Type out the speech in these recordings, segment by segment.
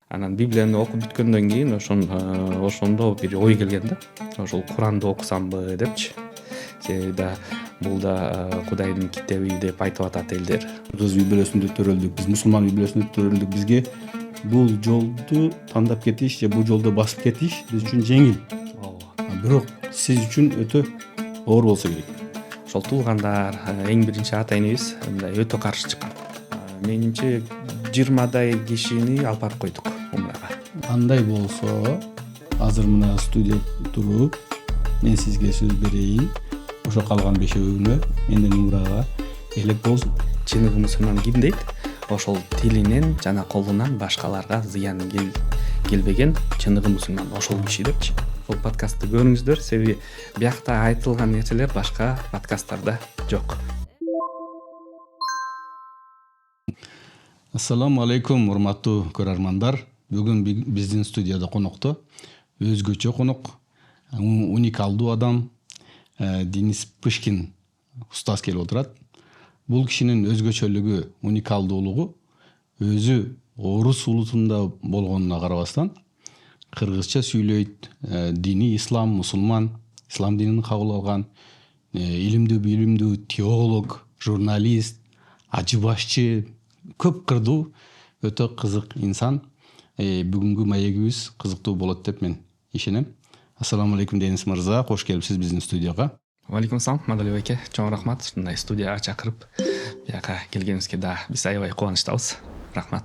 Анан Библияны окуп бүткөндөн кийин ошондо бир ой келген да. Ошол Куранды окусамбы депчи. Себеби бул да Кудайдын китеби деп айтып атат элдер. Кыргыз үй бүлөсүндө төрөлдүк, биз мусулман үй бүлөсүндө төрөлдүк. Бизге бул жолду тандап кетиш же бул жолдо басып кетиш биз үчүн жеңил. Бирок сиз үчүн өтө оор болсо керек. Ошол туугандар, эң биринчи ата энебиз мындай өтө каршы чыккан. Менимче 20 кишини алып барып койдук умрага. Андай болсо, азыр мына студия туруп, мен сизге сөз берейин. Ошо калган бешөөүнө менден умрага элек болсун. Чыныгымысынан ким дейт? Ошол тилинен жана колунан башкаларга зыян келбеген чыныгы мусулман ошол киши депчи. Бул подкастты көрүңүздөр, себеби биякта айтылган нерселер башка подкасттарда жок. Ассаламу алейкум, урматтуу көрөрмандар. Бүгүн биздин студияда конокто өзгөчө конок, уникалдуу адам Денис Пышкин устаз келип отурат. Бул кишинин өзгөчөлүгү, уникалдуулугу өзү орус улутунда болгонуна карабастан кыргызча сүйлөйт, дини ислам, мусулман, ислам динин кабыл алган, илимдүү теолог, журналист, ажы башчы, көп кырдуу өтө кызык инсан. Бүгүнкү маегибиз кызыктуу болот деп мен ишенем. Ассаламу алейкум Денис мырза, кош келипсиз биздин студияга. Валейкум ассалам, Мадалиев эке, чоң рахмат ушундай студияга чакырып бияка келгениңизге да биз аябай кубанычтабыз. Рахмат.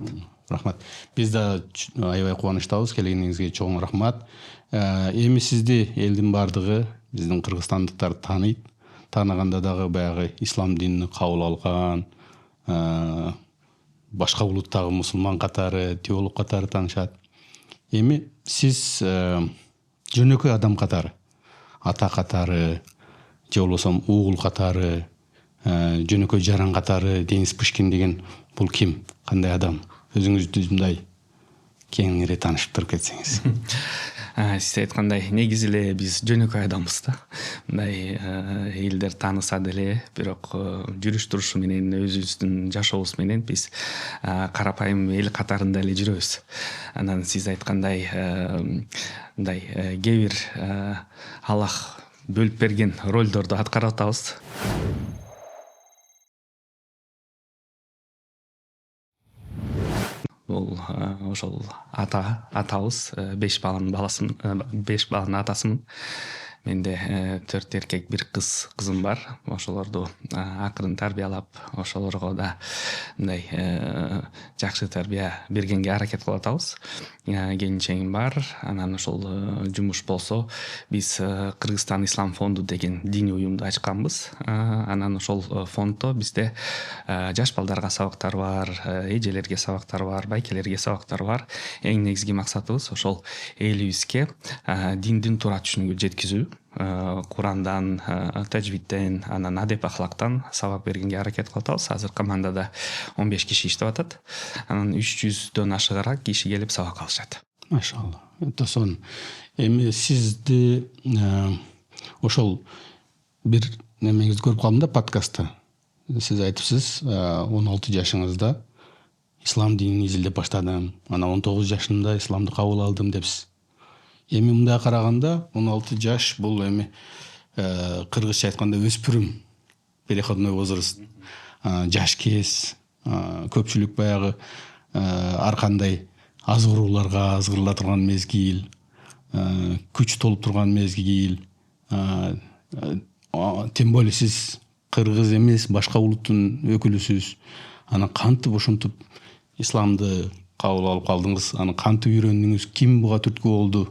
Рахмат. Биз да аябай кубанычтабыз, келгениңизге чоң рахмат. Эми сизди элдин баардыгы, биздин кыргызстандыктар тааныйт. Тааныганда дагы баягы ислам динин кабыл алган, башка улуттагы мусулман катары, теолог катары таанышат. Эми сиз жөнөкөй адам катары, ата катары, же болбосо угул катары, жөнөкөй жаран катары Денис Пышкин деген бул ким, кандай адам? Өзүңүздү мындай кеңири тааныштырып кетсеңиз. Сиз айткандай, негизи эле биз жөнөкөй адамбыз да. Мындай элдер тааныса деле, бирок жүрүш турушу менен, өзүбүздүн жашообуз менен биз карапайым эл катарында эле жүрөбүз. Анан сиз айткандай, мындай кээ бир Аллах бөлүп берген ролдорду аткарып атабыз. Бул ошол атабыз, 5 баланын атасымын. Менде 4 эркек, 1 кызым бар. Ошолорду акырын тарбиялап, ошолорго да мындай жакшы тарбия бергенге аракет кылып атабыз. Келинчегим бар. Анан ошол жумуш болсо, биз Кыргызстан Ислам фонду деген диний уюмду ачканбыз. Анан ошол фонддо бизде жаш балдарга сабактар бар, эжелерге сабактар бар, байкелерге сабактар бар. Эң негизги максатыбыз ошол элибизге диндин туура түшүнүгүн жеткизүү. Курандан, тажвидден, анан адеп ахлактан сабак бергенге аракет кылып атабыз. Азыр командада 15 киши иштеп атат. Анан 300дөн ашыгыраак киши келип сабак алышат. Машалла. Өтө сонун. Эми сизди ошол бир немеңизди көрүп калдым да подкастта. Сиз айтыпсыз, 16 жашыңызда ислам динин изилдеп баштадым. Анан 19 жашымда исламды кабыл алдым депсиз. Эми мындай караганда 16 жаш бул эми кыргызча айтканда өспүрүм, переходной возраст, жаш кез, көпчүлүк баягы ар кандай азгырууларга азгырыла турган мезгил, күч толуп турган мезгил. Тем более сиз кыргыз эмес, башка улуттун өкүлүсүз. Анан кантип ушинтип исламды кабыл алып калдыңыз? Анан кантип үйрөндүңүз? Ким буга түрткү болду?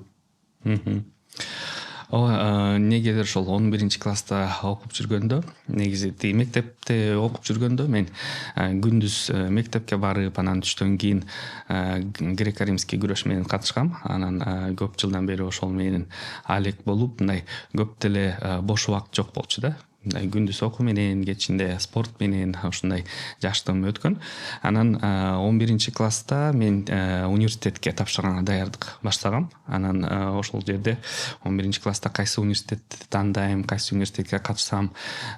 Негедир ошол 11-класста окуп жүргөндө, негизи мектепте окуп жүргөндө мен күндүз мектепке барып, анан түштөн кийин греко-римский күрөш менен катышкам. Анан көп жылдан бери ошол менен алек болуп, мындай көп деле бош убакыт жок болчу да. Күндүз окуу менен, кечинде спорт менен ушундай жаштыгым өткөн. Анан 11-класста мен университетке тапшырганга даярдык баштагам. Анан ошол жерде 11-класста кайсы университетти тандайм, кайсы университетке катышсам,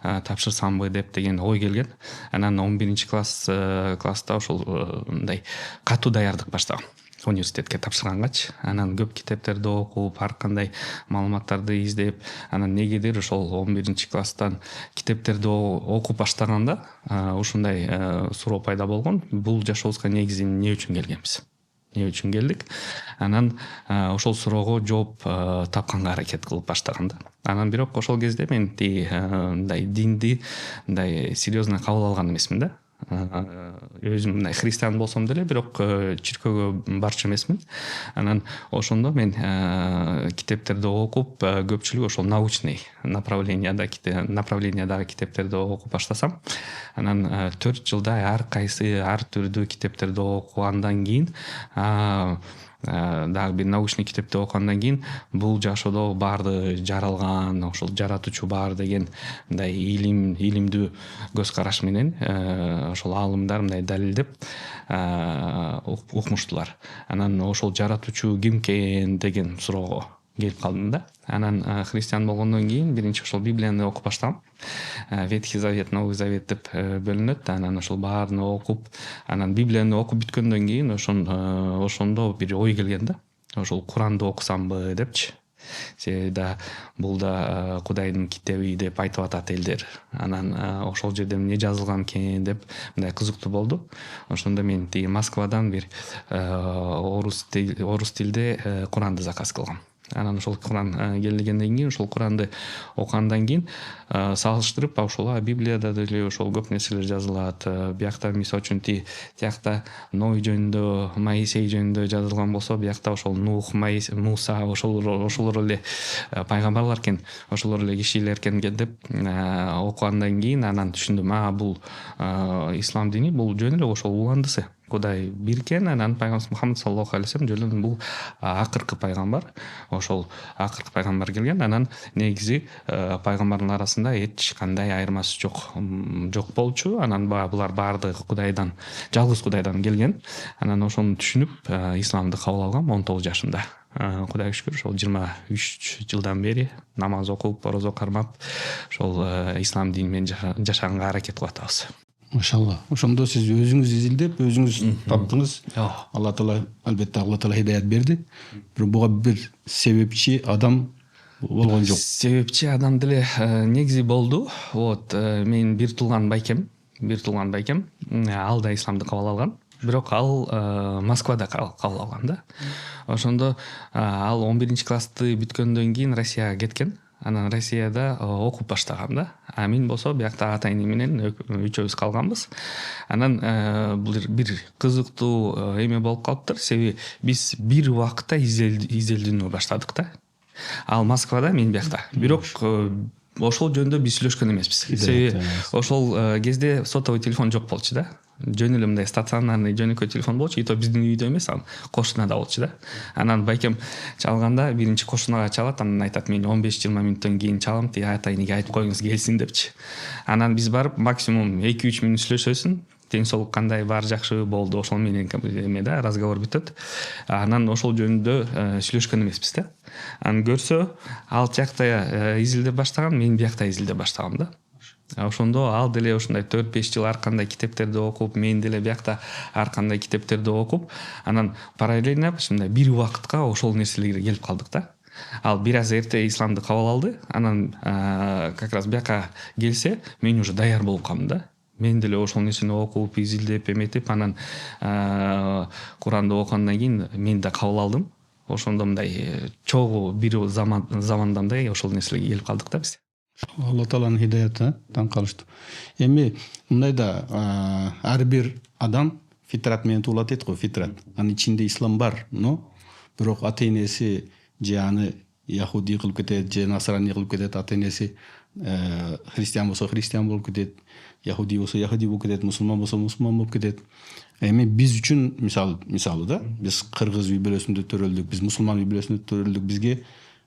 тапшырсамбы деп деген ой келген. Анан 11-класста ошол мындай катуу даярдык баштагам. университетке тапшыргангачы анан көп китептерди окуп ар кандай маалыматтарды издеп анан негедир ошол 11 класстан китептерди окуп баштаганда ушундай суроо пайда болгон: бул жашообузга негизи эмне үчүн келгенбиз, эмне үчүн келдик? Анан ошол суроого жооп тапканга аракет кылып баштагам да. Анан бирок ошол кезде мен мындай динди мындай серьезно кабыл алган эмесмин да. Өзүм мындай христиан болсом деле бирок чиркөөгө барчу эмесмин. Анан ошондо мен китептерди окуп көпчүлүгү ошол научный направлениядагы китептерди окуп баштасам, анан 4 жылда ар кайсы ар түрдүү китептерди окугандан кийин дагы бир научный китепти окугандан кийин бул жашоодо баарды жаралган, ошол жаратуучу бар деген мындай илимдүү көз караш менен ошол аалымдар мындай далилдеп укмуштулар. Анан ошол жаратуучу ким экен деген суроого келип калдым да. Анан христиан болгондон кийин биринчи ошол Библияны окуп баштагам. Ветхий Завет, Новый Завет деп бөлүнөт. Анан ошол баарын окуп, анан Библияны окуп бүткөндөн кийин ошондо бир ой келген да. Ошол Куранды окусамбы депчи. Себеби да бул да Кудайдын китеби деп айтып атат элдер. Анан ошол жерде эмне жазылган экен деп мындай кызыктуу болду. Ошондо мен тиги Москвадан бир орус тилде Куранды заказ кылгам. Анан ошол Куран келгенден кийин ошол Куранды окугандан кийин салыштырып, ошол Библияда деле ошол көп нерселер жазылат. Биякта мисалы үчүн тиякта Ной жөнүндө, Моисей жөнүндө жазылган болсо, биякта ошол Нух, Муса ошолор эле пайгамбарлар экен, ошолор эле кишилер экен деп окугандан кийин анан түшүндүм, бул ислам дини бул жөн эле ошол уландысы. Кудай бир экен, анан пайгамбар Мухаммад саллаллаху алейхи вассалам жөн бул акыркы пайгамбар. Ошол акыркы пайгамбар келген. Анан негизи пайгамбардын арасында эч кандай айырмасы жок болчу. Анан булар баардыгы Кудайдан, жалгыз Кудайдан келген. Анан ошону түшүнүп исламды кабыл алгам 19 жашымда. Кудайга шүкүр, ошол 23 жылдан бери намаз окуп, орозо кармап, ошол ислам дини менен жашаганга аракет кылып атабыз. Машалла. Ошондо сиз өзүңүз изилдеп, өзүңүз таптыңыз. Алла Таала албетте хидаят берди. Бирок буга бир себепчи адам болгон жок. Себепчи адам деле негизи болду. Мен бир туулган байкем, ал да исламды кабыл алган. Бирок ал Москвада кабыл алган да. Ошондо ал 11 классты бүткөндөн кийин Россияга кеткен. Анан Россияда окуп баштагам да. Мен болсо биякта ата эне менен үчөөбүз калганбыз. Анан бир кызыктуу эме болуп калыптыр. Себеби биз бир убакытта изделдүүнү баштадык да. Ал Москвада, мен биякта. Бирок ошол жөнүндө биз сүйлөшкөн эмеспиз. Себеби ошол кезде сотовый телефон жок болчу да. Жөн эле мындай стационарный жөнөкөй телефон болчу. И то биздин үйдө эмес, кошунада болчу да. Анан байкем чалганда биринчи кошунага чалат, анан айтат: мен 15-20 мүнөттөн кийин чалам, тиги ата энеге айтып коюңуз келсин депчи. Анан биз барып максимум 2-3 мүнөт сүйлөшөсүн. Тең соолук кандай, бар жакшы болду, ошол менен эме да, разговор бүтөт. Анан ошол жөнүндө сүйлөшкөн эмеспиз да. Анан көрсө, ал жакта изилдеп баштаган, мен биякта изилдеп баштагам да. Ошондо ал деле ушундай 4-5 жыл ар кандай китептерди окуп, мен деле биякта ар кандай китептерди окуп, анан параллельно ушундай бир убакытка ошол нерселерге келип калдык да. Ал бир аз эрте исламды кабыл алды, анан как раз бияка келсе, мен уже даяр болуп калдым да. Мен деле ошол нерсени окуп, изилдеп, эметип, анан Куранды окугандан кийин мен да кабыл алдым. Ошондо мындай чогуу бир замандандай ошол нерселерге келип калдык да биз. Алла Тааланын хидаяты, таң калыштуу. Эми мындай да ар бир адам фитрат менен туулат дейт го, фитрат. Анын ичинде ислам бар, но бирок ата энеси же аны яхуди кылып кетет, же насрани кылып кетет, ата энеси христиан болсо христиан болуп кетет, яхуди болсо яхуди болуп кетет, мусулман болсо мусулман болуп кетет. Эми биз үчүн мисалы да, биз кыргыз үй бүлөсүндө төрөлдүк, биз мусулман үй бүлөсүндө төрөлдүк, бизге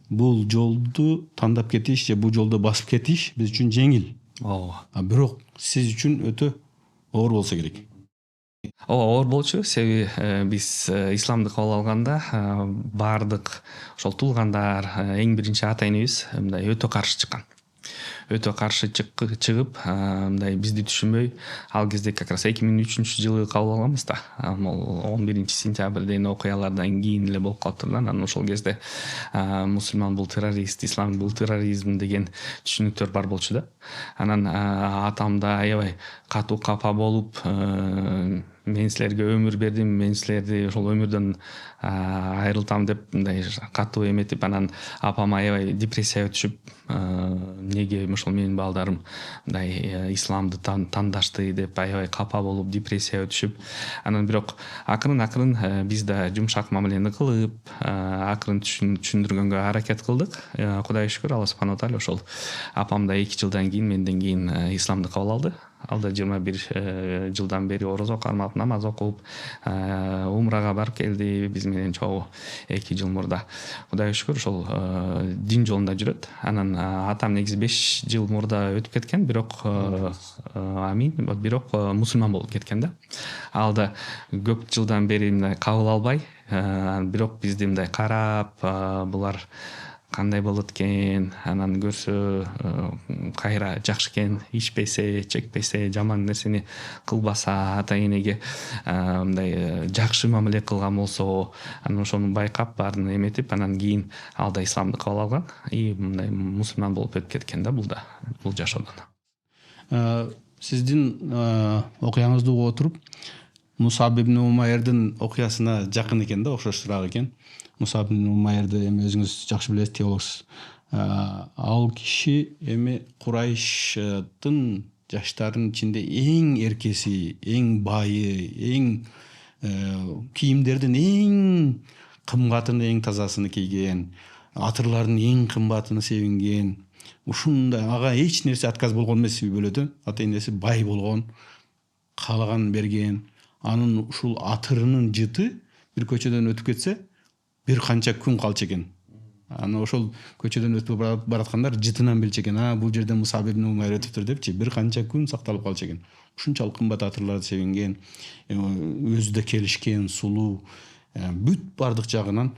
бул жолду тандап кетиш же бул жолду басып кетиш биз үчүн жеңил. Бирок сиз үчүн өтө оор болсо керек. Оор болчу, себеби биз исламды кабыл алганда баардык ошол туулгандар, эң биринчи ата энебиз мындай өтө каршы чыккан. өтө каршы чыгып, мындай бизди түшүнбөй, ал кезде как раз 2003-жылы кабыл алганбыз да. Могу 11-сентябрден окуялардан кийин эле болуп калыптыр да. Анан ошол кезде мусулман бул террорист, ислам бул терроризм деген түшүнүктөр бар болчу да. Анан атам да аябай катуу капа болуп, мен силерге өмүр бердим, мен силерди ошол өмүрдөн айрылтам деп мындай катуу эметип, анан апам аябай депрессияга түшүп, эмнеге ошол менин балдарым мындай исламды тандашты деп аябай капа болуп, депрессияга түшүп, анан бирок акырын биз да жумшак мамилени кылып, акырын түшүндүргөнгө аракет кылдык. Кудайга шүкүр, Алла субхана тааля ошол апам да 2 жылдан кийин менден кийин исламды кабыл алды. Ал да 21 жылдан бери орозо кармап, намаз окуп, умрага барып келди биз менен чогуу 2 жыл мурда. Кудайга шүкүр, ошол дин жолунда жүрөт. Анан атам негизи 5 жыл мурда өтүп кеткен, бирок амин, бирок мусулман болуп кеткен да. Ал да көп жылдан бери мындай кабыл албай, бирок бизди мындай карап, булар кандай болот экен, анан көрсө кайра жакшы экен, ичпесе, чекпесе, жаман нерсени кылбаса, ата энеге мындай жакшы мамиле кылган болсо, анан ошону байкап, баарын эметип, анан кийин ал да исламды кабыл алган и мындай мусулман болуп өтүп кеткен да бул жашоодон. Сиздин окуяңызды угуп отуруп, Мусаб ибн Умайрдын окуясына жакын экен да, окшошураак экен. Мусаб ибн Умайрды эми өзүңүз жакшы билесиз, теологсуз. Ал киши эми Курайштын жаштарынын ичинде эң эркеси, эң байы, эң кийимдердин эң кымбатын, эң тазасыны кийген, атырлардын эң кымбатын себинген. Ушундай ага эч нерсе отказ болгон эмес үй бүлөдө. Ата энеси бай болгон, каалаганын берген. Анын ушул атырынын жыты бир көчөдөн өтүп кетсе, бир канча күн калчу экен. Аны ошол көчөдөн өтүп бараткандар жытынан билчү экен. Бул жерде Мусаб ибн Умайр өтүптүр депчи, бир канча күн сакталып калчу экен. Ушунчалык кымбат атырларды себинген, өзү да келишкен, сулуу, бүт бардык жагынан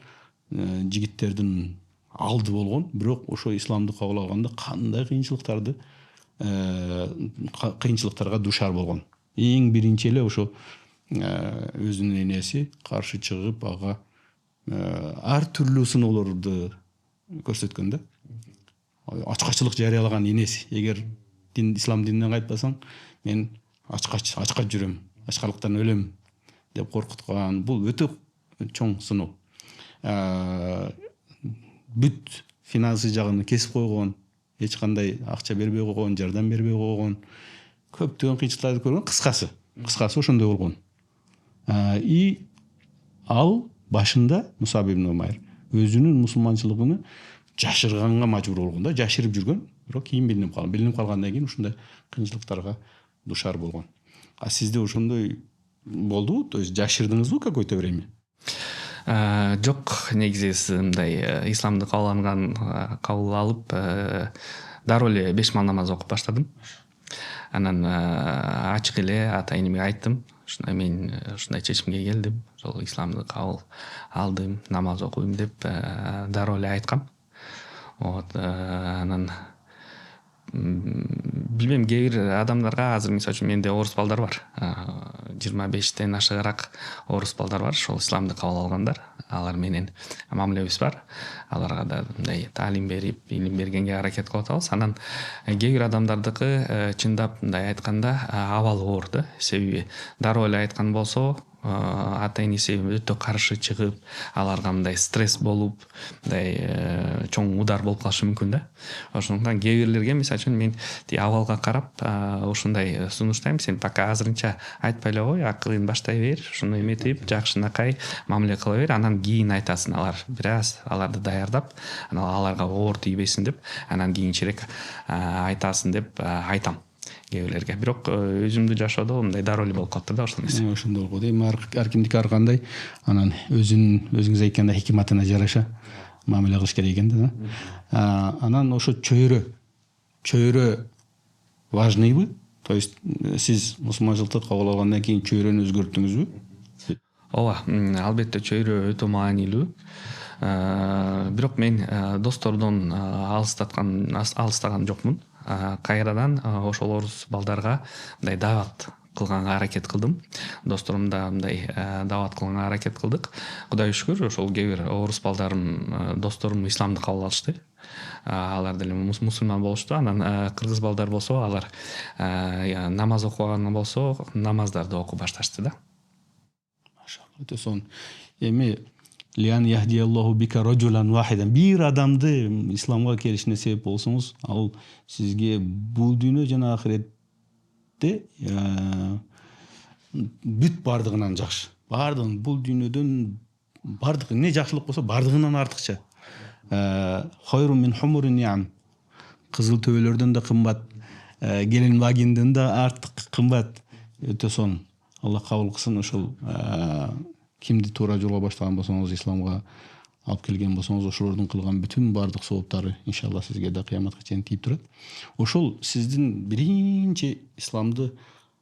жигиттердин алды болгон. Бирок ошо исламды кабыл алганда кандай кыйынчылыктарга душар болгон. Эң биринчи эле ошо өзүнүн энеси каршы чыгып, ага ар түрлүү сыноолорду көрсөткөн да. Ачкачылык жарыялаган энеси. Эгер ислам дининен кайтпасаң, мен ачкач жүрөм, ачкарлыктан өлөм деп коркуткан. Бул өтө чоң сыноо. Бүт финансы жагын кесип койгон, эч кандай акча бербей койгон, жардам бербей койгон, көптөгөн кыйынчылыктарды көргөн. Кыскасы ошондой болгон. И ал башында Мусаб ибн Умайр өзүнүн мусулманчылыгын жашырганга мажбур болгон да, жашырып жүргөн, бирок кийин билинип калгандан кийин ушундай кыйынчылыктарга душар болгон. Сизде ошондой болдубу? То есть жашырдыңызбы какое-то время? Жок, негизи мындай исламды кабыл алып, дароо эле 5 мал намаз окуп баштадым. Анан ачык эле ата энеме айттым, мен ушундай чечимге келдим, ошол исламды кабыл алдым, намаз окуйм деп дароо эле айткам. Анан билбейм, кээ бир адамдарга азыр мисалы үчүн менде орус балдар бар. 25тен ашыгыраак орус балдар бар, ошол исламды кабыл алгандар. Алар менен мамилебиз бар. Аларга да мындай таалим берип, илим бергенге аракет кылып атабыз. Анан кээ бир адамдардыкы чындап мындай айтканда абалы оор да. Себеби дароо эле айткан болсо, ата энеси өтө каршы чыгып, аларга мындай стресс болуп, мындай чоң удар болуп калышы мүмкүн да. Ошондуктан кээ бирлерге мисалы үчүн мен абалга карап ушундай сунуштайм: сен пока азырынча айтпай эле кой, акырын баштай бер, ушуну эметип, жакшынакай мамиле кыла бер, анан кийин айтасың. Аларды даярдап, анан аларга оор тийбесин деп, анан кийинчерээк айтасың деп айтам кээ бирлерге. Бирок өзүмдүн жашоодо мындай дароо эле болуп калыптыр да ошол нерсе. Ошондой болуп калды. Эми ар кимдики ар кандай, анан өзүңүз айткандай хикматына жараша мамиле кылыш керек экен да. Анан ошо чөйрө важныйбы? То есть сиз мусулманчылыкты кабыл алгандан кийин чөйрөнү өзгөрттүңүзбү? Ооба, албетте чөйрө өтө маанилүү. Бирок мен достордон алыстаган жокмун. кайрадан ошол орус балдарга мындай даават кылганга аракет кылдым. Досторумда мындай даават кылганга аракет кылдык. Кудайга шүгүр, ошол кээ бир орус балдарым, досторум исламды кабыл алышты. Алар деле мусулман болушту. Анан кыргыз балдар болсо, алар намаз окубаган болсо, намаздарды окуп башташты да. Машалла, өтө сонун. Эми лиан яхдияллаху бика раджулан вахидан, бир адамды исламга келишине себеп болсоңуз, ал сизге бул дүйнө жана ахиретте бүт бардыгынан жакшы. Бардыгын бул дүйнөдөн бардыгы эмне жакшылык болсо бардыгынан артыкча. Хайру мин хумурин ниам. Кызыл төбөлөрдөн да кымбат, келин вагинден да артык кымбат. Өтө сонун. Алла кабыл кылсын. Ошол кимди туура жолго баштаган болсоңуз, исламга алып келген болсоңуз, ошолордун кылган бүтүн бардык сооптары иншалла сизге да кыяматка чейин тийип турат. Ошол сиздин биринчи исламды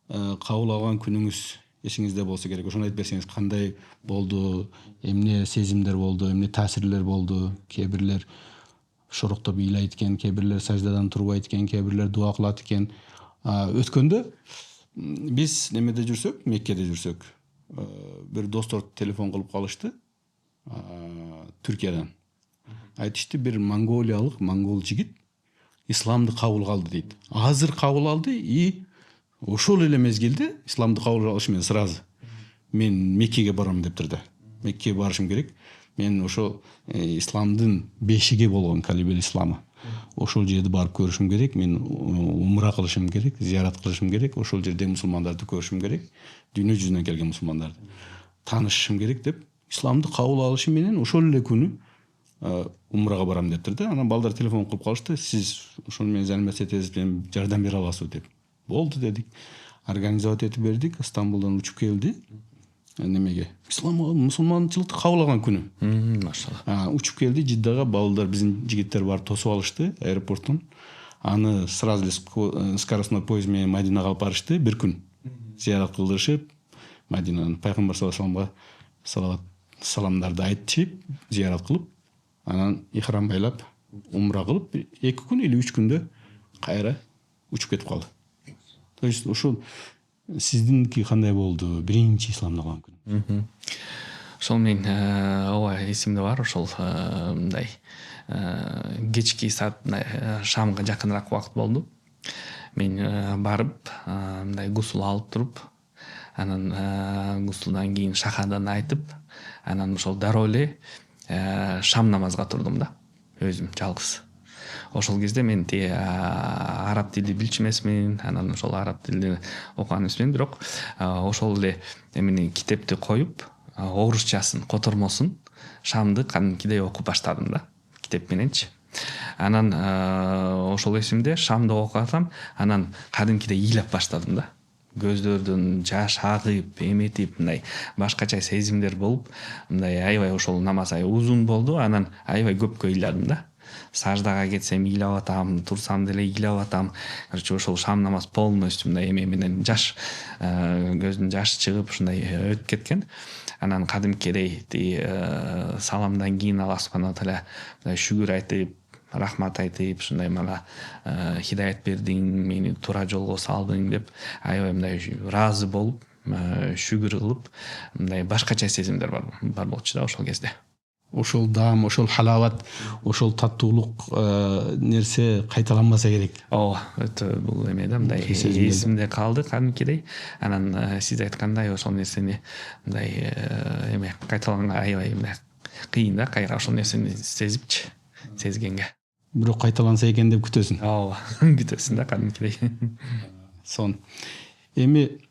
кабыл алган күнүңүз эсиңизде болсо керек. Ошону айтып берсеңиз, кандай болду, эмне сезимдер болду, эмне таасирлер болду? Кээ бирлер шороктоп ыйлайт экен, кээ бирлер саждадан турбайт экен, кээ бирлер дуа кылат экен. Өткөндө биз немеде жүрсөк, Меккеде жүрсөк, бир достор телефон кылып калышты Түркиядан. Айтышты, бир монгол жигит исламды кабыл калды дейт. Азыр кабыл алды и ошол эле мезгилде исламды кабыл алыш менен сразу мен Меккеге барам дептир да. Меккеге барышым керек. Мен ошол исламдын бешиги болгон Калибел исламы. Ошол жерди барып көрүшүм керек. Мен умра кылышым керек, зиярат кылышым керек. Ошол жерде мусулмандарды көрүшүм керек. Дүйнө жүзүнөн келген мусулмандарды таанышышым керек деп, исламды кабыл алышы менен ошол эле күнү умрага барам дептир да. Анан балдар телефон кылып калышты. Сиз ошону менен занятие этесиз, мен жардам бере аласызбы деп. Болду дедик. Организовать этип бердик. Стамбулдан учуп келди. Немеге? Исламга, мусулманчылыкты кабыл алган күнү. Машалла. Учуп келди Жиддага, балдар, биздин жигиттер барып тосуп алышты аэропорттон. Аны сразу эле скоростной поезд менен Мадинага алып барышты. Бир күн зиярат кылдырышып, Мадинанын пайгамбар саллаллаху алейхи вассаламга саламдарды айтышып, зиярат кылып, анан ихрам байлап, умра кылып, 2 күн или 3 күндө кайра учуп кетип калды. То есть ошол сиздинки кандай болду? Биринчи исламды алган күн. Ошол мен ооба эсимде бар. Ошол мындай кечки саат шамга жакыныраак убакыт болду. Мен барып, мындай гусул алып туруп, анан гусулдан кийин шахаданы айтып, анан ошол дароо эле шам намазга турдум да, өзүм жалгыз. Ошол кезде мен араб тилди билчү эмесмин, анан ошол араб тилди окуган эмесмин, бирок ошол эле эмени китепти коюп, орусчасын, котормосун шамды кадимкидей окуп баштадым да, китеп мененчи. Анан ошол эсимде, шамды окуп атам, анан кадимкидей ыйлап баштадым да. Көздөрдөн жаш агып, эметип, мындай башкача сезимдер болуп, мындай аябай ошол намаз узун болду, анан аябай көпкө ыйладым да. Саждага кетсем ыйлап атам, турсам деле ыйлап атам. Короче, ошол шам намаз полностью мындай эме менен жаш, көздүн жашы чыгып ушундай өтүп кеткен. Анан кадимкидей саламдан кийин Аллах субхана тааля шүгүр айтып, рахмат айтып, ушундай мага хидаят бердиң, мени туура жолго салдың деп аябай мындай ыраазы болуп, шүгүр кылып, мындай башкача сезимдер бар болчу да ошол кезде. Ошол даам, ошол халават, ошол таттуулук нерсе кайталанбаса керек. Ооба, өтө бул эме да, мындай эсимде калды кадимкидей. Анан сиз айткандай ошол нерсени мындай эме кайталанганга аябай мындай кыйын да, кайра ошол нерсени сезгенге. Бирок кайталанса экен деп күтөсүң. Ооба, күтөсүң да кадимкидей. Сон. Эми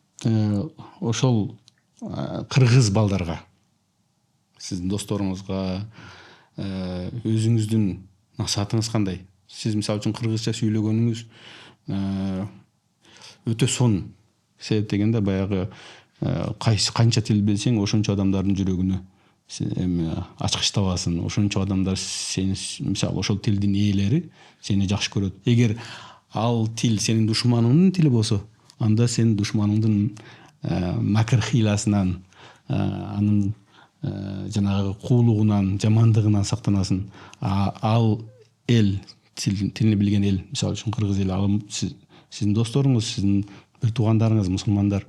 ошол кыргыз балдарга, сиздин досторуңузга, өзүңүздүн насаатыңыз кандай? Сиз мисалы үчүн кыргызча сүйлөгөнүңүз өтө сонун. Себеп дегенде баягы канча тил билсең, ошончо адамдардын жүрөгүнө ачкыч табасың. Ошончо адамдар сени, мисалы ошол тилдин ээлери сени жакшы көрөт. Эгер ал тил сенин душманыңдын тили болсо, анда сен душманыңдын макыр хыйласынан, анын жанагы куулугунан, жамандыгынан сактанасың. Ал эл тилини билген эл, мисалы үчүн кыргыз эли, ал сиздин досторуңуз, сиздин бир туугандарыңыз мусулмандар,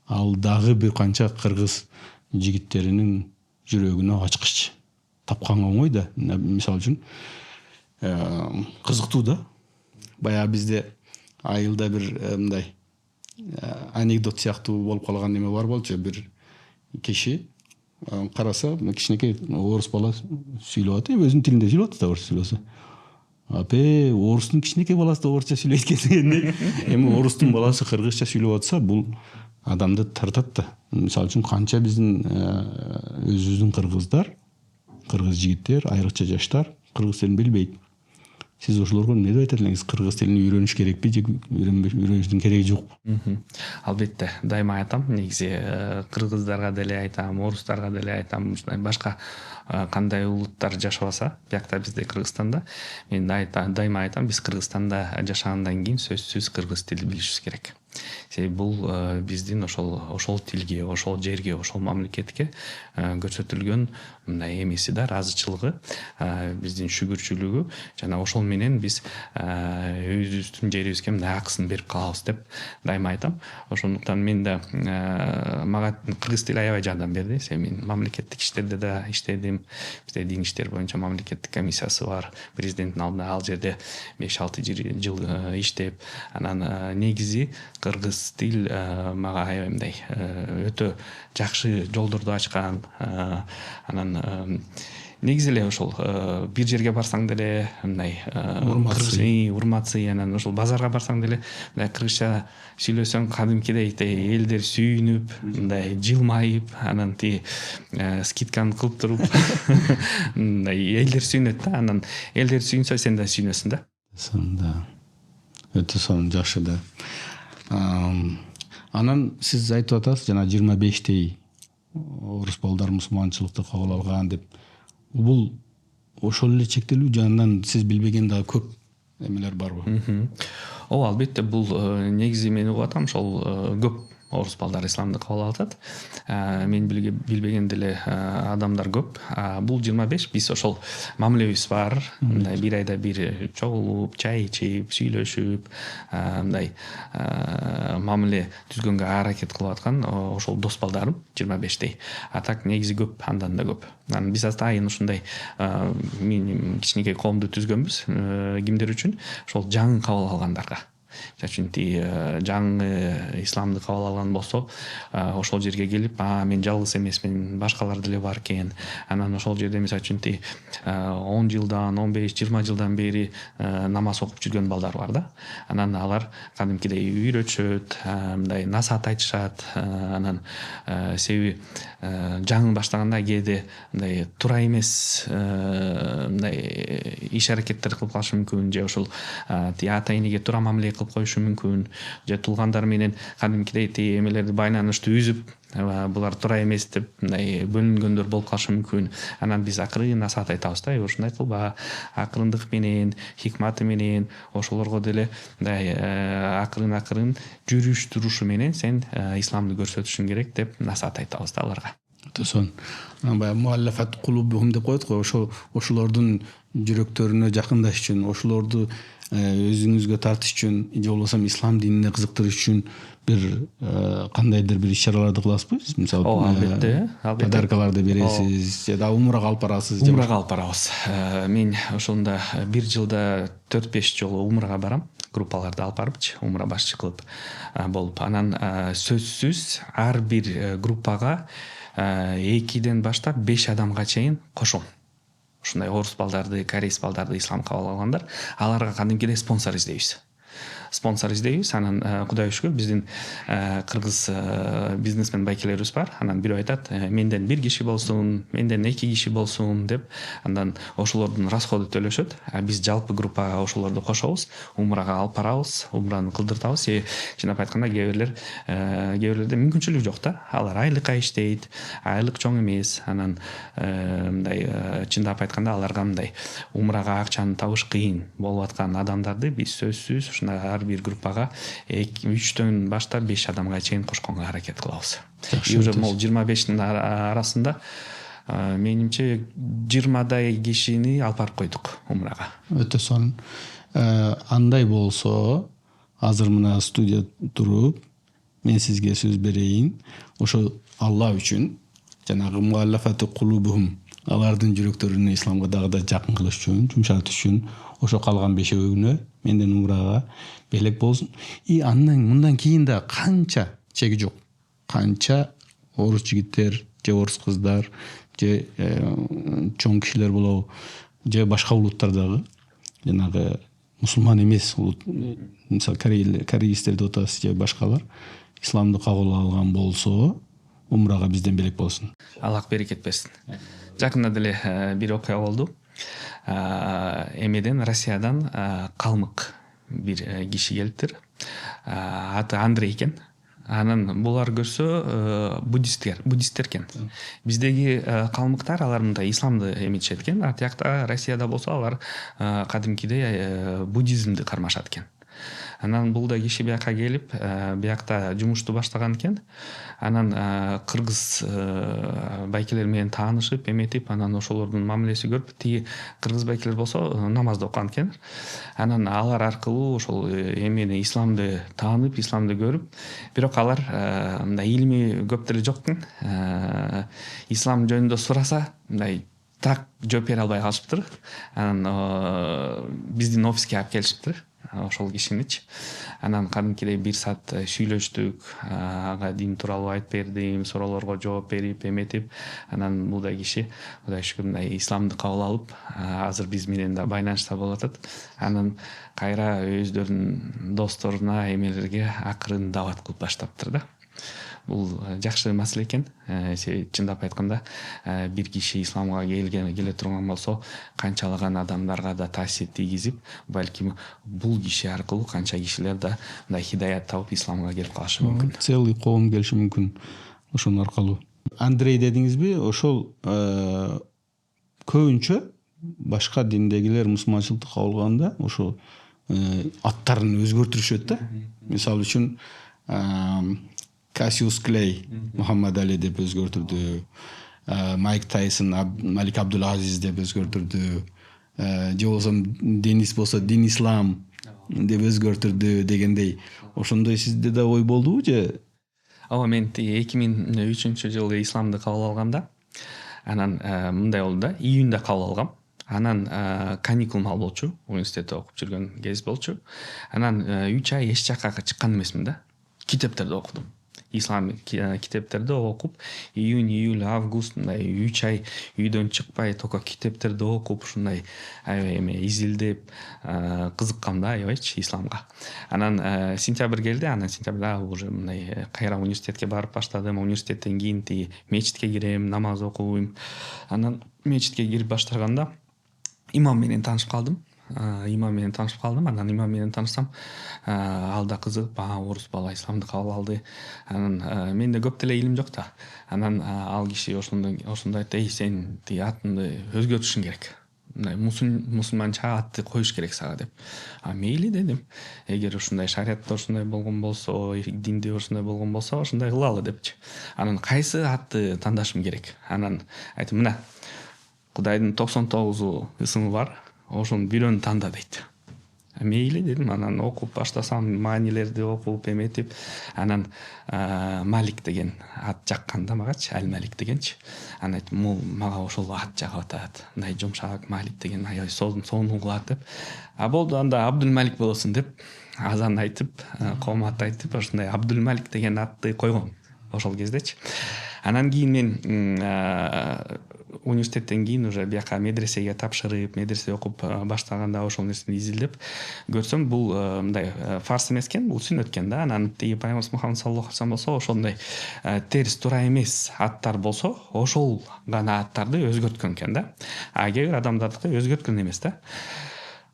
ал дагы бир канча кыргыз жигиттеринин жүрөгүнө ачкыч, тапканга оңой да. Мисалы үчүн кызыктуу да. Баягы бизде айылда бир мындай анекдот сыяктуу болуп калган неме бар болчу. Бир киши караса, кичинекей орус бала сүйлөп атат, өзүнүн тилинде сүйлөп атат да, орусча сүйлөсө. Апе, орустун кичинекей баласы да орусча сүйлөйт экен. Эми орустун баласы кыргызча сүйлөп атса, бул адамды тартат да. Мисалы үчүн канча биздин өзүбүздүн кыргыздар, кыргыз жигиттер, айрыкча жаштар кыргыз тилин билбейт. Сиз ошолорго эмне деп айтат элеңиз? Кыргыз тилин үйрөнүш керекпи же үйрөнүштүн кереги жокпу? Албетте, дайыма айтам, негизи кыргыздарга деле айтам, орустарга деле айтам, ушундай башка кандай улуттар жашабаса, биякта бизде Кыргызстанда, мен дайыма айтам, биз Кыргызстанда жашагандан кийин сөзсүз кыргыз тилин билишибиз керек. Себеби бул биздин ошол тилге, ошол жерге, ошол мамлекетке көрсөтүлгөн мындай эмеси да, ыраазычылыгы, биздин шүгүрчүлүгү, жана ошол менен биз өзүбүздүн жерибизге мындай акысын берип калабыз деп дайыма айтам. Ошондуктан мен да мага кыргыз тили аябай жардам берди. Себеби мен мамлекеттик иштерде да иштедим. Бизде дин иштери боюнча мамлекеттик комиссиясы бар. Президенттин алдында ал жерде 5-6 жыл иштеп, анан негизи кыргыз тил мага аябай мындай өтө жакшы жолдорду ачкан. Анан негизи эле ошол бир жерге барсаң деле мындай урматсый, анан ошол базарга барсаң деле мындай кыргызча сүйлөсөң кадимкидей элдер сүйүнүп, мындай жылмайып, анан скидканы кылып туруп мындай элдер сүйүнөт да, анан элдер сүйүнсө сен да сүйүнөсүң да. Да. Өтө сонун, жакшы да. Анан сиз айтып атасыз, жана 25 орус балдар мусулманчылыкты кабыл алган деп. Бул ошол эле чектелүү, жанынан сиз билбеген дагы көп эмелер барбы? Ооба, албетте, бул негизи мен угуп атам, ошол көп орус балдар исламды кабыл алып атат. Мен билбеген деле адамдар көп. Бул 25 биз ошол мамилебиз бар. Мындай бир айда бир чогулуп, чай ичип, сүйлөшүп, мындай мамиле түзгөнгө аракет кылып аткан ошол дос балдарым 25 А так негизи көп, андан да көп. Анан биз атайын ушундай мен кичинекей коомду түзгөнбүз. Кимдер үчүн? Ошол жаңы кабыл алгандарга. Чачынти жаңы исламды кабыл алган болсо, ошол жерге келип, мен жалгыз эмесмин, башкалар деле бар экен. Анан ошол жерде мисалы үчүн 10 жылдан, 15-20 жылдан бери намаз окуп жүргөн балдар бар да. Анан алар кадимкидей үйрөтүшөт, мындай насаат айтышат. Анан себеби жаңы баштаганда кээде мындай туура эмес мындай иш аракеттер кылып калышы мүмкүн, же ошол ата энеге туура мамиле кылып коюшу мүмкүн, же туулгандар менен кадимкидей эмелерди байланыштуу үзүп, булар туура эмес деп мындай бөлүнгөндөр болуп калышы мүмкүн. Анан биз акырын насаат айтабыз да, ушундай кылба, акырындык менен, хикматы менен, ошолорго деле мындай акырын жүрүш турушу менен сен исламды көрсөтүшүң керек деп насаат айтабыз да аларга. Тосон. Баягы муаллафат кулубухум деп коет го, ошолордун жүрөктөрүнө жакындаш үчүн, ошолорду өзүңүзгө тартыш үчүн, же болбосо ислам динине кызыктырыш үчүн бир кандайдыр бир иш-чараларды кыласызбы? Мисалы, албетте, подаркаларды бересиз, же да умрага алып барасыз? Умрага алып барабыз. Мен ошондо бир жылда 4-5 жолу умрага барам. Группаларды алып барыпчы, умра башчы кылып болуп. Анан сөзсүз ар бир группага 2ден баштап 5 адамга чейин кошом. Ушундай орус балдарды, корейс балдарды ислам кабыл алгандар, аларга кадимкидей спонсор издейбиз. Анан Кудайга шүгүр, биздин кыргыз бизнесмен байкелерибиз бар. Анан бирөө айтат, менден 1 киши болсун, менден 2 киши болсун деп, андан ошолордун расходу төлөшөт. Биз жалпы группага ошолорду кошобуз, умрага алып барабыз, умраны кылдыртабыз. Чындап айтканда кээ бирлерде мүмкүнчүлүк жок да. Алар айлыкка иштейт, айлык чоң эмес. Анан мындай чындап айтканда аларга мындай умрага акчаны табыш кыйын болуп аткан адамдарды биз сөзсүз ушундай ар бир группага 3дөн баштап 5 адамга чейин кошконго аракет кылабыз. И уже могу 25-тин арасында менимче 20 кишини алып барып койдук умрага. Өтө сонун. Андай болсо, азыр мына студия туруп, мен сизге сөз берейин. Ошо Алла үчүн жанагы муаллафаты кулубухум, алардын жүрөктөрүн исламга дагы да жакын кылыш үчүн, жумшатыш үчүн ошо калган бешөөгүнө менден умрага белек болсун. И андан мындан кийин да канча чеги жок. Канча орус жигиттер, же орус кыздар, же чоң кишилер болобу, же башка улуттардагы жанагы мусулман эмес улут, мисалы кореецтер деп атасыз же башкалар исламды кабыл алган болсо, умрага бизден белек болсун. Аллах берекет берсин. Жакында деле бир окуя болду. Эмеден Россиядан калмык бир киши келиптир. Аты Андрей экен. Анан булар көрсө буддисттер экен. Биздеги калмыктар алар мындай исламды эметишет экен. А тиякта Россияда болсо алар кадимкидей буддизмди кармашат экен. Анан бул да киши бияка келип, биякта жумушту баштаган экен. Анан кыргыз байкелер менен таанышып, эметип, анан ошолордун мамилеси көрүп, тиги кыргыз байкелер болсо намазды окуган экен. Анан алар аркылуу ошол эмени исламды таанып, исламды көрүп, бирок алар мындай илими көп деле жок экен. Ислам жөнүндө сураса, мындай так жооп бере албай калышыптыр. Анан биздин офиске алып келишиптир. Ошол кишиничи. Анан кадимкидей 1 саат сүйлөштүк, ага дин тууралуу айтып бердим, суроолорго жооп берип, эметип, анан бул да киши Кудай шүкүр мындай исламды кабыл алып, азыр биз менен да байланышта болуп атат. Анан кайра өздөрүнүн досторуна, эмелерге акырын дават кылып баштаптыр да. Бул жакшы маселе экен. Чындап айтканда, бир киши исламга келе турган болсо, канчалаган адамдарга да таасир тийгизип, балким бул киши аркылуу канча кишилер да мындай хидаят табып исламга келип калышы мүмкүн. Целый коом келиши мүмкүн ошонун аркылуу. Андрей дедиңизби, ошол көбүнчө башка диндегилер мусулманчылыкты кабыл алганда ошо аттарын өзгөртүрүшөт да. Мисалы үчүн Кассиус Клей Мухаммад Али деп өзгөртүрдү. Майк Тайсон Малик Абдул-Азиз деп өзгөртүрдү. Же болсо Денис болсо Дин Ислам деп өзгөртүрдү дегендей. Ошондой сизде да ой болдубу же? Ооба, мен 2003-жылы исламды кабыл алганда, анан мындай болду да, июнда кабыл алгам. Анан каникул ал болчу, университетте окуп жүргөн кез болчу. Анан 3 ай эч жакка чыккан эмесмин да. Китептерди окудум. Ислам китептерди окуп, июнь, июль, август мындай 3 ай үйдөн чыкпай, только китептерди окуп, ушундай эме изилдеп, кызыккам да аябайчы исламга. Анан сентябрь келди, анан сентябрда уже мындай кайра университетке барып баштадым. Университеттен кийин тиги мечитке кирем, намаз окуйм. Анан мечитке кирип баштаганда имам менен таанышып калдым. Анан имам менен таанышсам, ал да кызыгып, орус бала исламды кабыл алды. Анан менде көп деле илим жок да. Анан ал киши ошондой айтты: сен тиги атыңды өзгөртүшүң керек. Мындай мусулманча атты коюш керек сага деп. Мейли дедим. Эгер ушундай шариатта ушундай болгон болсо, динде ушундай болгон болсо, ушундай кылалы депчи. Анан кайсы атты тандашым керек? Анан айттым: мына Кудайдын 99 ысымы бар. Ошонун бирөөнү танда дейт. Мейли дедим. Анан окуп баштасам, маанилерди окуп эметип, анан Малик деген ат жакканда магачы, Ал Малик дегенчи. Анан айттым: мага ошол ат жагып атат. Мындай жумшак Малик деген аябай сонун кылат деп. Болду, анда Абдул Малик болосун деп азан айтып, коомат айтып, ошондой Абдул Малик деген атты койгом ошол кездечи. Анан кийин мен университеттен кийин уже бияка медресеге тапшырып, медресе окуп баштаганда ошол нерсени изилдеп көрсөм, бул мындай фарс эмес экен, бул сүннөт экен да. Анан тиги Пайгамбарыбыз Мухаммад саллаллаху алейхи болсо, ошондой терс туура эмес аттар болсо, ошол гана аттарды өзгөрткөн экен да. Кээ бир адамдардыкы өзгөрткөн эмес да.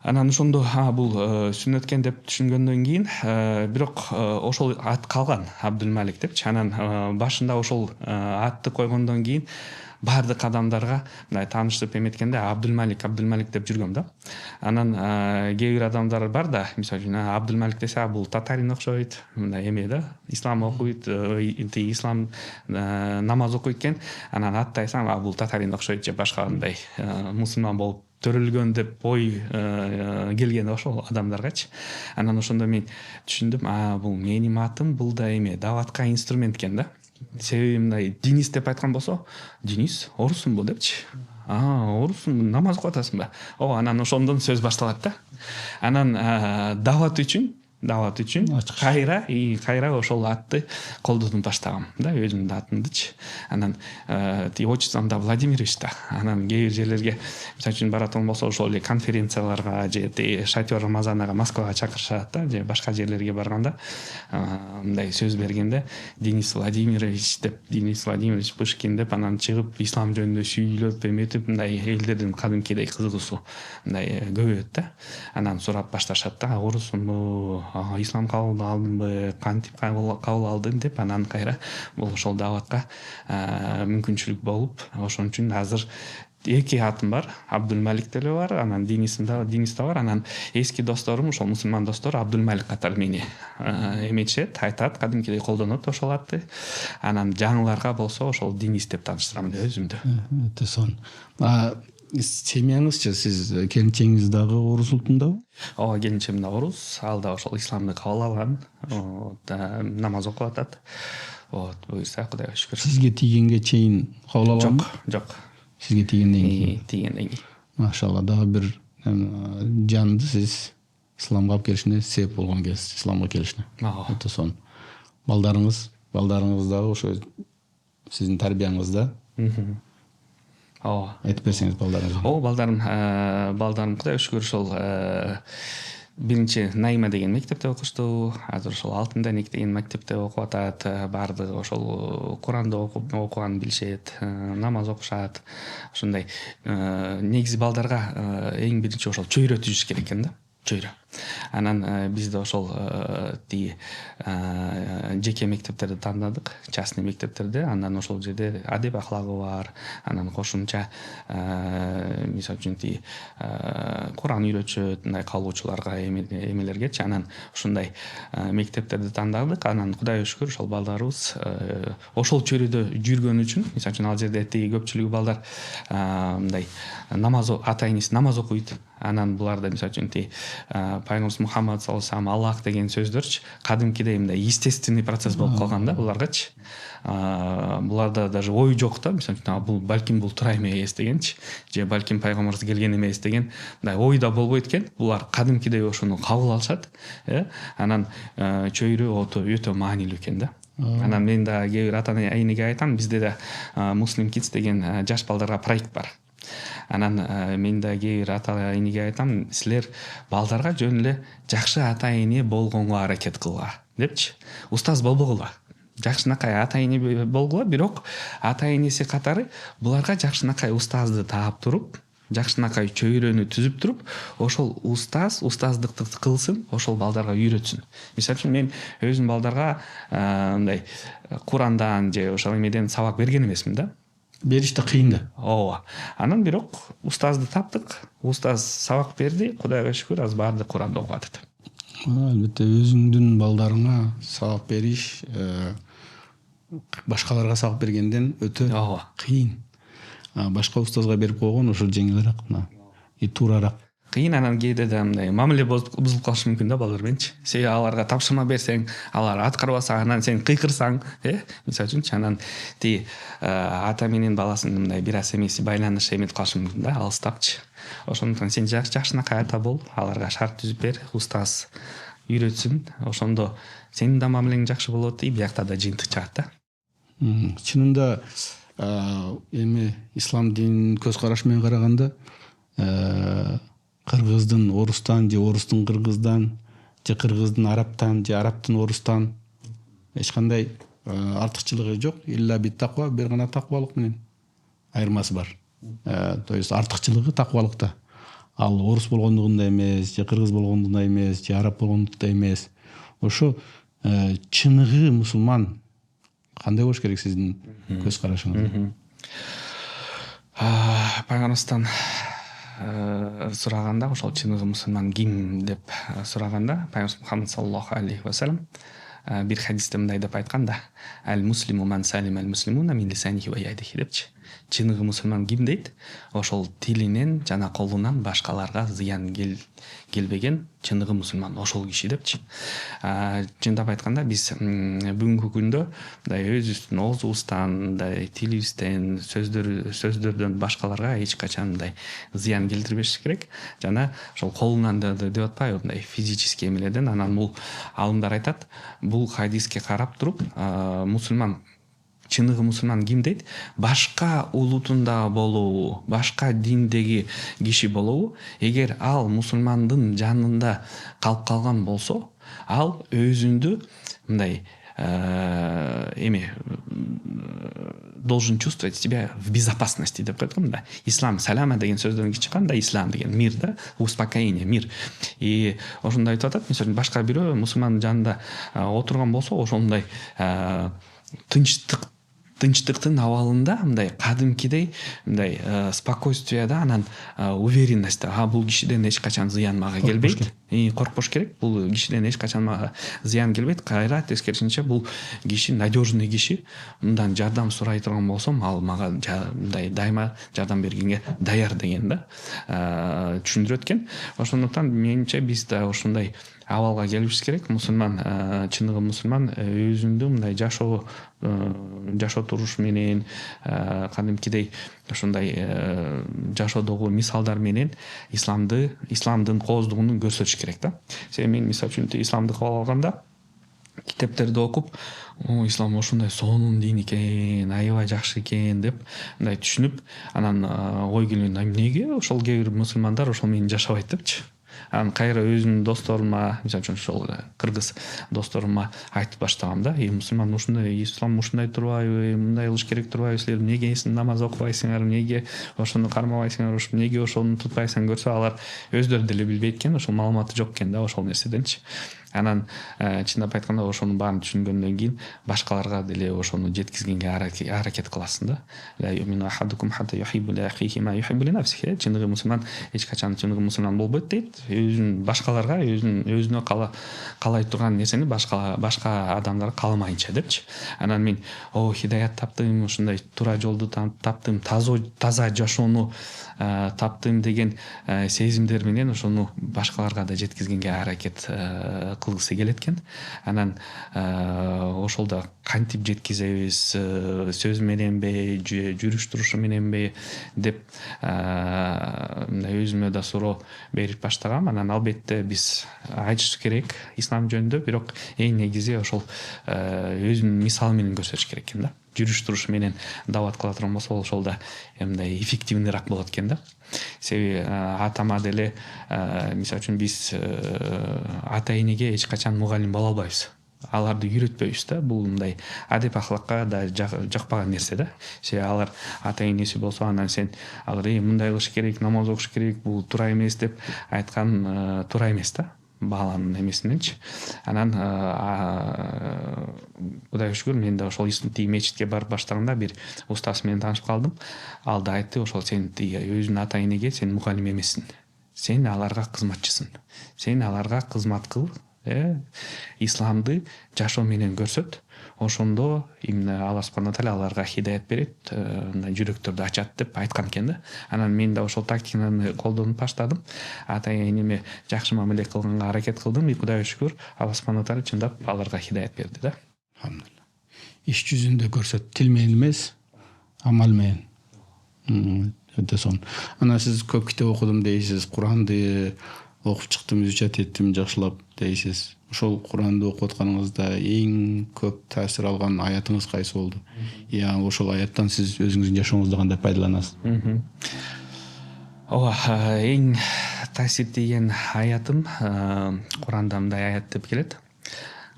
Анан ошондо бул сүннөт экен деп түшүнгөндөн кийин, бирок ошол ат калган, Абдул Малик депчи. Анан башында ошол атты койгондон кийин баардык адамдарга мындай таанышып эметкенде Абдулмалик деп жүргөм да. Анан кээ бир адамдар бар да, мисалы үчүн Абдулмалик десе бул татарин окшойт, мындай эме да, ислам окуйт, ислам намаз окуйт экен. Анан аттайсаң бул татарин окшойт же башка мындай мусулман болуп төрөлгөн деп ой келген ошол адамдаргачы. Анан ошондо мен түшүндүм, бул менин атым, бул да эме даватка инструмент экен да. Себеби мындай Денис деп айткан болсо, Денис орусунбу депчи. Орусун, намаз окуп атасыңбы? Анан ошондон сөз башталат да. Анан дават үчүн кайра ошол атты колдонуп баштагам да, өзүмдүн атымдычы. Анан отчеством да Владимирович да. Анан кээ бир жерлерге мисалы үчүн баратан болсо ошол эле конференцияларга же шатер Рамазанага Москвага чакырышат да, же башка жерлерге барганда мындай сөз бергенде Денис Владимирович Пышкин деп анан чыгып ислам жөнүндө сүйлөп эметип мындай элдердин кадимкидей кызыгуусу мындай көбөйөт да. Анан сурап башташат да, орусунбу, ислам кабыл алдымбы, кантип кабыл алдым деп. Анан кайра бул ошол даватка мүмкүнчүлүк болуп, ошон үчүн азыр эки атым бар. Абдулмалик деле бар, анан Денис да бар. Анан эски досторум, ошол мусулман достор Абдулмалик катары мени эметишет, айтат, кадимкидей колдонот ошол атты. Анан жаңыларга болсо ошол Денис деп тааныштырам өзүмдү. Өтө сонун. Семьяңызчы, сиз келинчегиңиз дагы орус улутундабы? Ооба, келинчегим да орус, ал да ошол исламды кабыл алган, намаз окуп атат. Буюрса Кудайга шүкүр. Сизге тийгенге чейин кабыл алганбы? Жок. Сизге тийгенден кийин. Машалла, дагы бир жанды сиз исламга алып келишине себеп болгон экенсиз, исламга келишине. Өтө сонун. Балдарыңыз дагы ошо сиздин тарбияңызда. Айтып берсеңиз балдарыңызга. Балдарым Кудайга шүкүр ошол биринчи Найма деген мектепте окушту. Азыр ошол Алтын Дәнек деген мектепте окуп атат. Баардыгы ошол Куранды окуган билишет, намаз окушат. Ошондой негизи балдарга эң биринчи ошол чөйрө түзүш керек экен да. Чөйрө. Анан бизде ошол жеке мектептерди тандадык, частный мектептерди. Анан ошол жерде адеп ахлагы бар. Анан кошумча мисалы үчүн Куран үйрөтүшөт, мындай калуучуларга, эмелергечи. Анан ушундай мектептерди тандадык. Анан Кудайга шүкүр ошол балдарыбыз ошол чөйрөдө жүргөн үчүн, мисалы үчүн ал жерде көпчүлүгү балдар мындай ата энеси намаз окуйт. Анан буларда мисалы үчүн Пайгамбарыбыз Мухаммад саллаллаху алейхи ва саллям, Аллах деген сөздөрчү кадимкидей мындай естественный процесс болуп калган да буларгачы. Буларда даже ой жок да, мисалы үчүн бул балким бул туура эмес дегенчи, же балким пайгамбарыбыз келген эмес деген мындай ой да болбойт экен. Булар кадимкидей ошону кабыл алышат. Анан чөйрө өтө маанилүү экен да. Анан мен да кээ бир ата энеге айтам, бизде да Muslim Kids деген жаш балдарга проект бар. Анан мен да кээ бир ата энеге айтам, силер балдарга жөн эле жакшы ата эне болгонго аракет кылгыла депчи. Устаз болбогула. Жакшынакай ата эне болгула, бирок ата энеси катары буларга жакшынакай устазды таап туруп, жакшынакай чөйрөнү түзүп туруп, ошол устаздыкты кылсын, ошол балдарга үйрөтсүн. Мисалы үчүн мен өзүм балдарга мындай Курандан же ошол эмеден сабак берген эмесмин да. Бериш да кыйын да. Ооба. Анан бирок устазды таптык, устаз сабак берди, Кудайга шүкүр, азыр баардык Куранды окуп атат. Албетте өзүңдүн балдарыңа сабак бериш башкаларга сабак бергенден өтө кыйын. Башка устазга берип койгон ошо жеңилирээк, туурараак. Кыйын, анан кээде да мындай мамиле бузулуп калышы мүмкүн да балдар мененчи. Себеби аларга тапшырма берсең, алар аткарбаса, анан сен кыйкырсаң, мисалы үчүнчү, анан ата менен баласынын мындай бир аз эмеси байланышы эметип калышы мүмкүн да, алыстапчы. Ошондуктан сен жакшынакай ата бол, аларга шарт түзүп бер, устаз үйрөтсүн, ошондо сенин да мамилең жакшы болот, биякта да жыйынтык чыгат да. Чынында эми ислам динин көз карашы менен караганда кыргыздын орустан же орустун кыргыздан же кыргыздын арабтан же арабтын орустан эч кандай артыкчылыгы жок. Илля бит таква, бир гана таквалык менен айырмасы бар. То есть артыкчылыгы таквалыкта. Ал орус болгондугунда эмес, же кыргыз болгондугунда эмес, же араб болгондугунда эмес. Ошо чыныгы мусулман кандай болуш керек сиздин көз карашыңыз? пайгамбарыбыздан сураганда, ошол чыныгы мусулман ким деп сураганда, пайгамбарыбыз Мухаммад саллаллаху алейхи вассалам бир хадисте мындай деп айткан да: "Ал муслиму ман салима ал муслимуна мин лисанихи ва ядихи" депчи. Чыныгы мусулман ким дейт? Ошол тилинен жана колунан башкаларга зыян келбеген чыныгы мусулман ошол киши депчи. Чындап айтканда биз бүгүнкү күндө мындай өзүбүздүн оозубуздан, мындай тилибизден, сөздөрдөн башкаларга эч качан мындай зыян келтирбеш керек. Жана ошол колунан деп атпайбы, мындай физический эмелерден. Анан бул алымдар айтат, бул хадиске карап туруп, мусулман, чыныгы мусулман ким дейт? Башка улутунда болобу, башка диндеги киши болобу, эгер ал мусулмандын жанында калып калган болсо, ал өзүндү мындай эме должен чувствовать себя в безопасности деп коет го мында. Ислам салама деген сөздөн чыккан да, ислам деген мир да, успокоение, мир. И ошондой айтып атат, мисалы башка бирөө мусулмандын жанында отурган болсо, ошондой тынчтыктын абалында мындай кадимкидей мындай спокойствияда, анан уверенностьта, бул кишиден эч качан зыян мага келбейт. Коркпош керек, бул кишиден эч качан мага зыян келбейт. Кайра тескерисинче бул киши надежный киши. Мындан жардам сурай турган болсом, ал мага мындай дайыма жардам бергенге даяр деген да түшүндүрөт экен. Ошондуктан менимче биз да ошондой абалга келишибиз керек. Мусулман, чыныгы мусулман өзүндү мындай жашоо туруш менен, кадимкидей ошондой жашоодогу мисалдар менен исламдын кооздугун көрсөтүш керек да. Мен мисалы үчүн исламды кабыл алганда, китептерди окуп, ислам ошондой сонун дин экен, аябай жакшы экен деп мындай түшүнүп, анан ой келген, эмнеге ошол кээ бир мусулмандар ошол менен жашабайт депчи. Анан кайра өзүмдүн досторума, мисалы үчүн ошол кыргыз досторума айтып баштагам да: мусулман ушундай, ислам ушундай турбайбы, мындай кылыш керек турбайбы, силер эмнеге намаз окубайсыңар, эмнеге ошону кармабайсыңар, эмнеге ошону тутпайсыңар көрсө, алар өздөрү деле билбейт экен, ошол маалыматы жок экен да ошол нерседенчи. Анан чындап айтканда ошонун баарын түшүнгөндөн кийин башкаларга деле ошону жеткизгенге аракет кыласың да. Чыныгы мусулман эч качан чыныгы мусулман болбойт дейт. Өзүн башкаларга, өзүнө каалай турган нерсени башка адамдарга кааламайынча депчи. Анан мен хидаят таптым, ушундай туура жолду таптым, таза жашоону таптым деген сезимдер менен ошону башкаларга да жеткизгенге аракет кылгысы келет экен. Анан ошолдо кантип жеткизебиз, сөз мененби, жүрүш турушу мененби деп өзүмө да суроо берип баштагам. Анан албетте биз айтыш керек ислам жөнүндө, бирок эң негизи ошол өзүнүн мисалы менен көрсөтүш керек экен да. Жүрүш туруш менен дават кыла турган болсо, ошол да мындай эффективныйраак болот экен да. Себеби атама деле, мисалы үчүн биз ата энеге эч качан мугалим боло албайбыз. Аларды үйрөтпөйбүз да. Бул мындай адеп ахлакка да жакпаган нерсе да. Себеби алар ата энеси болсо, анан сен алар мындай кылыш керек, намаз окуш керек, бул туура эмес деп айткан туура эмес да. Баланын эмесиненчи. Анан Кудайга шүгүр, мен да ошол мечитке барып баштаганда бир устаз менен таанышып калдым. Ал да айтты, ошол сен өзүнүн ата энеге сен мугалим эмессиң. Сен аларга кызматчысың. Сен аларга кызмат кыл, исламды жашоо менен көрсөт. Ошондо именно Алла субхана тааля аларга хидаят берет, жүрөктөрдү ачат деп айткан экен да. Анан мен да ошол тактиканы колдонуп баштадым. Ата энеме жакшы мамиле кылганга аракет кылдым. Кудайга шүгүр, Алла субхана тааля чындап аларга хидаят берди да. Алхамдулилла. Иш жүзүндө көрсөт, тил менен эмес, амал менен. Өтө сонун. Анан сиз көп китеп окудум дейсиз, Куранды окуп чыктым, изучать эттим, жакшылап дейсиз. Ошол Куранды окуп атканыңызда эң көп таасир алган аятыңыз кайсы болду? Ошол аяттан сиз өзүңүздүн жашооңузда кандай пайдаланасыз? Эң таасир тийген аятым Куранда мындай аят деп келет.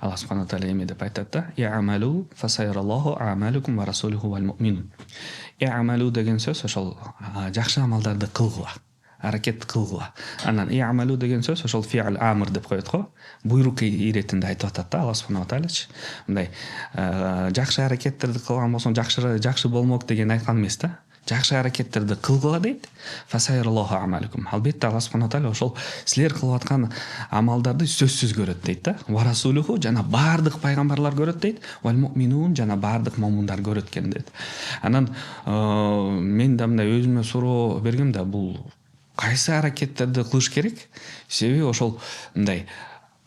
Алла субхана тааля эме деп айтат да: "И'малу фасайраллаху а'малукум ва расулуху вал муъминун". И'малу деген сөз ошол жакшы амалдарды кылгыла, аракет кылгыла. Анан и'малу деген сөз ошол фи'л амр деп коет го. Буйрук иретинде айтып атат да Алла субхана таалячы. Мындай жакшы аракеттерди кылган болсоң жакшы болмок деген айткан эмес да. жакшы аракеттерди кылгыла дейт. Фасайраллаху амаликум. Албетте Алла субхана таала ошол силер кылып аткан амалдарды сөзсүз көрөт дейт да. Ва расулуху жана бардык пайгамбарлар көрөт дейт. Вал муъминун жана бардык момундар көрөт экен дейт. Анан мен да мындай өзүмө суроо бергем да, бул кайсы аракеттерди кылыш керек? Себеби ошол мындай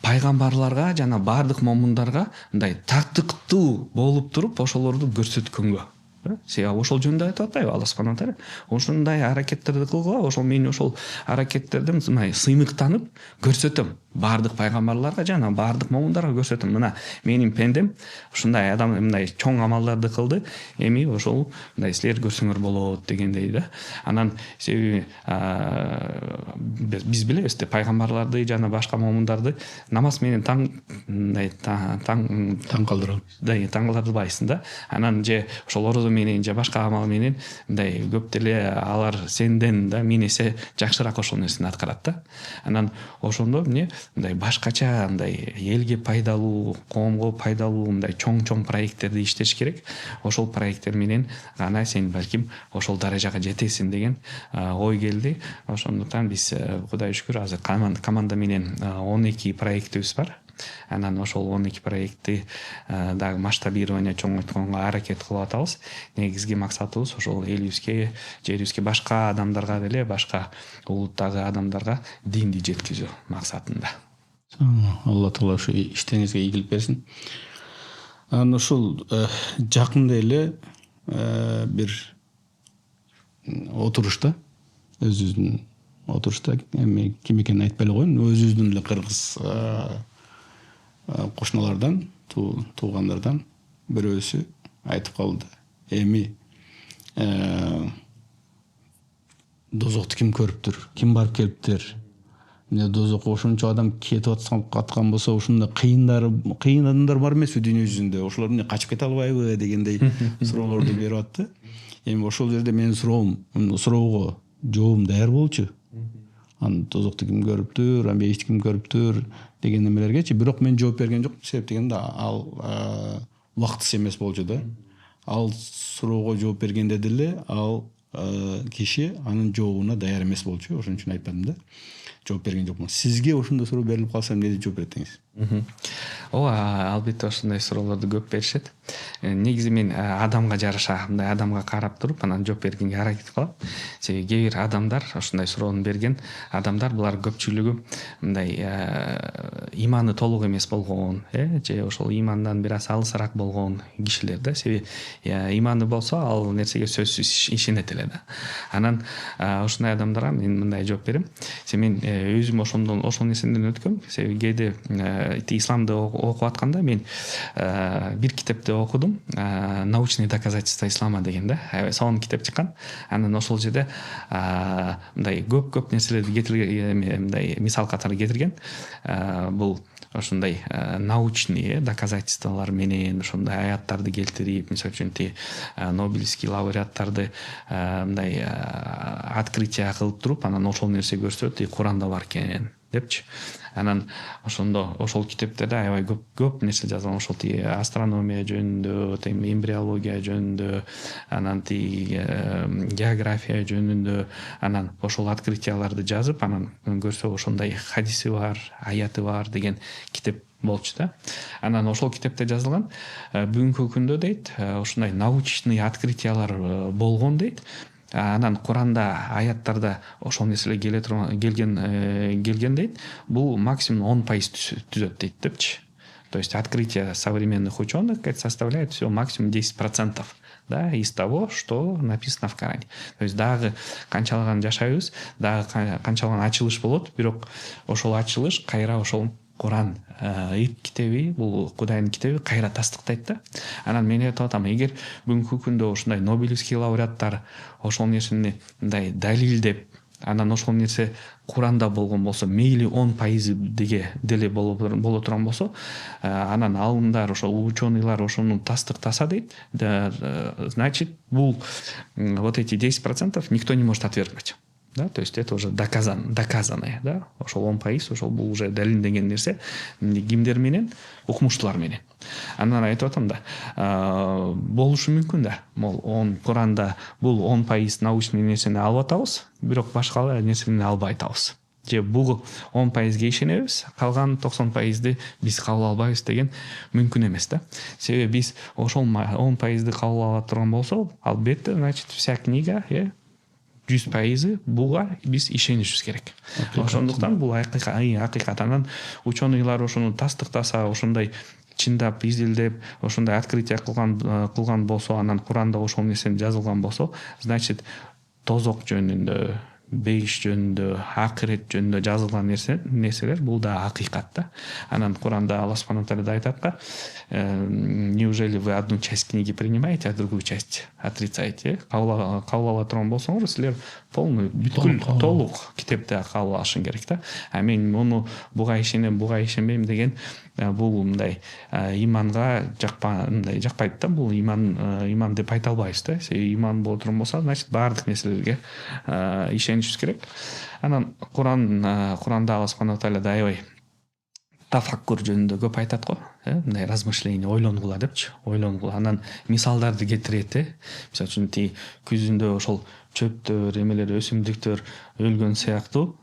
пайгамбарларга жана бардык момундарга мындай тактыктуу болуп туруп ошолорду көрсөткөнгө. Себеби ошол жөнүндө айтып атпайбы Алла субхана таала? Ошондой аракеттерди кылгыла, ошол мен ошол аракеттерди мындай сыймыктанып көрсөтөм. Бардык пайгамбарларга жана бардык момундарга көрсөтөм. Мына менин пендем ушундай адам мындай чоң амалдарды кылды. Эми ошол мындай силер көрсөңөр болот дегендей да. Анан себеби биз билебиз да, пайгамбарларды жана башка момундарды намаз менен таң калтырабыз. Таң калтырбайсың да. Анан же ошол орозо менен же башка амал менен мындай көп деле алар сенден да миң эсе жакшыраак ошол нерсени аткарат да. Анан ошондо эмне мындай башкача мындай элге пайдалуу, коомго пайдалуу мындай чоң проекттерди иштеш керек. Ошол проекттер менен гана сен балким ошол даражага жетесиң деген ой келди. Ошондуктан биз Кудайга шүкүр азыр команда менен 12 проектибиз бар. Анан ошол 12 проектти дагы масштабирование чоңойтконго аракет кылып атабыз. Негизги максатыбыз ошол элибизге, жерибизге, башка адамдарга деле, башка улуттагы адамдарга динди жеткизүү максатында. Алла таала ушу иштериңизге ийгилик берсин. Анан ошол жакында эле бир отурушта, өзүбүздүн отурушта, эми ким экенин айтпай эле коеюн, өзүбүздүн эле кыргыз кошуналардан, туугандардан бирөөсү айтып калды. Эми дозокту ким көрүптүр, ким барып келиптир? Эмне дозокко ошончо адам кетип аткан болсо, ошондой кыйын адамдар бар эмеспи дүйнө жүзүндө? Ошолор эмне качып кете албайбы дегендей суроолорду берип атты. Эми ошол жерде менин суроого жообум даяр болчу. Анан дозокту ким көрүптүр, бейишти ким көрүптүр деген немелергечи, бирок мен жооп берген жокмун. Себеп дегенде ал убактысы эмес болчу да. Ал суроого жооп бергенде деле ал киши анын жообуна даяр эмес болчу. Ошон үчүн айтпадым да. Жооп берген жокмун. Сизге ошондой суроо берилип калса эмне деп жооп беретиңиз? Ооба, албетте ошондой суроолорду көп беришет. Негизи мен адамга жараша, мындай адамга карап туруп анан жооп бергенге аракет кылам. Себеби кээ бир адамдар, ошондой суроону берген адамдар, булар көпчүлүгү мындай иманы толук эмес болгон, же ошол имандан бир аз алысыраак болгон кишилер да. Себеби иманы болсо ал нерсеге сөзсүз ишенет эле да. Анан ошондой адамдарга мен мындай жооп берем. Мен өзүм ошол нерседен өткөм. Себеби кээде исламды окуп атканда мен бир китепти окудум. Научные доказательства ислама деген да. Сонун китеп чыккан. Анан ошол жерде мындай көп нерселерди мындай мисал катары кетирген. Бул ошондой научный доказательстволор менен ошондой аяттарды келтирип, мисалы үчүн Нобелевский лауреаттарды мындай открытие кылып туруп, анан ошол нерсе көрсөтөт, Куранда бар экен депчи. Анан ошол китептерде аябай көп нерсе жазылган. Ошол астрономия жөнүндө, эмбриология жөнүндө, анан география жөнүндө, анан ошол открытияларды жазып, анан көрсө ошондой хадиси бар, аяты бар деген китеп болчу да. Анан ошол китепте жазылган, бүгүнкү күндө дейт, ошондой научный открытиялар болгон дейт. Анан Куранда аяттарда ошол нерселер келген дейт. Бул максимум 10% түзөт дейт депчи. То есть открытие современных ученых составляет всего максимум 10%. Да, из того, что написано в Коране. То есть дагы канчалаган жашайбыз, дагы канчалаган ачылыш болот, бирок ошол ачылыш кайра ошол Куран китеби, бул Кудайдын китеби кайра тастыктайт да. Анан мен айтып атам, эгер бүгүнкү күндө ошондой Нобелевский лауреаттар ошол нерсени мындай далилдеп, анан ошол нерсе Куранда болгон болсо, мейли 10% деле боло турган болсо, анан алымдар, ошол ученыйлар ошону тастыктаса дейт, значит, бул вот эти 10% никто не может отвергнуть. Да, то есть это уже доказанное, да, ошол 10%, ошол бул уже далилденген нерсе. Кимдер менен? Окумуштуулар менен. Анан айтып атам да, болушу мүмкүн да. Мол, Куранда бул 10% научный нерсени алып атабыз, бирок башка нерсени албай атабыз. Же бул 10%ге ишенебиз, калган 90%ды биз кабыл албайбыз деген мүмкүн эмес да. Себеби биз ошол 10%ды кабыл ала турган болсок, албетте, значит, вся книга, 100% буга биз ишенишибиз керек. Ошондуктан бул акыйкат. Анан ученыйлар ошону тастыктаса, ошондой чындап изилдеп, ошондой открытие кылган болсо, анан Куранда ошол нерсени жазылган болсо, значит, тозок жөнүндө, бейиш жөнүндө, акырет жөнүндө жазылган нерселер бул да акыйкат да. Анан Куранда Аллах субхана тааля айтат го, неужели вы одну часть книги принимаете, а другую часть отрицаете? Кабыл ала турган болсоңор, силер полный, бүткүл толук китепти кабыл алышың керек да. А мен муну буга ишенем, буга ишенбейм деген бул мындай иманга жакпайт да. Бул иман деп айта албайбыз да. Иман боло турган болсо, значит, баардык нерселерге ишенишибиз керек. Анан Куранда Аллах субхана тааля аябай тафаккур жөнүндө көп айтат го, мындай размышление, ойлонгула депчи, ойлонгула. Анан мисалдарды кетирет, мисалы үчүн күзүндө ошол чөптөр, эмелер, өсүмдүктөр өлгөн сыяктуу,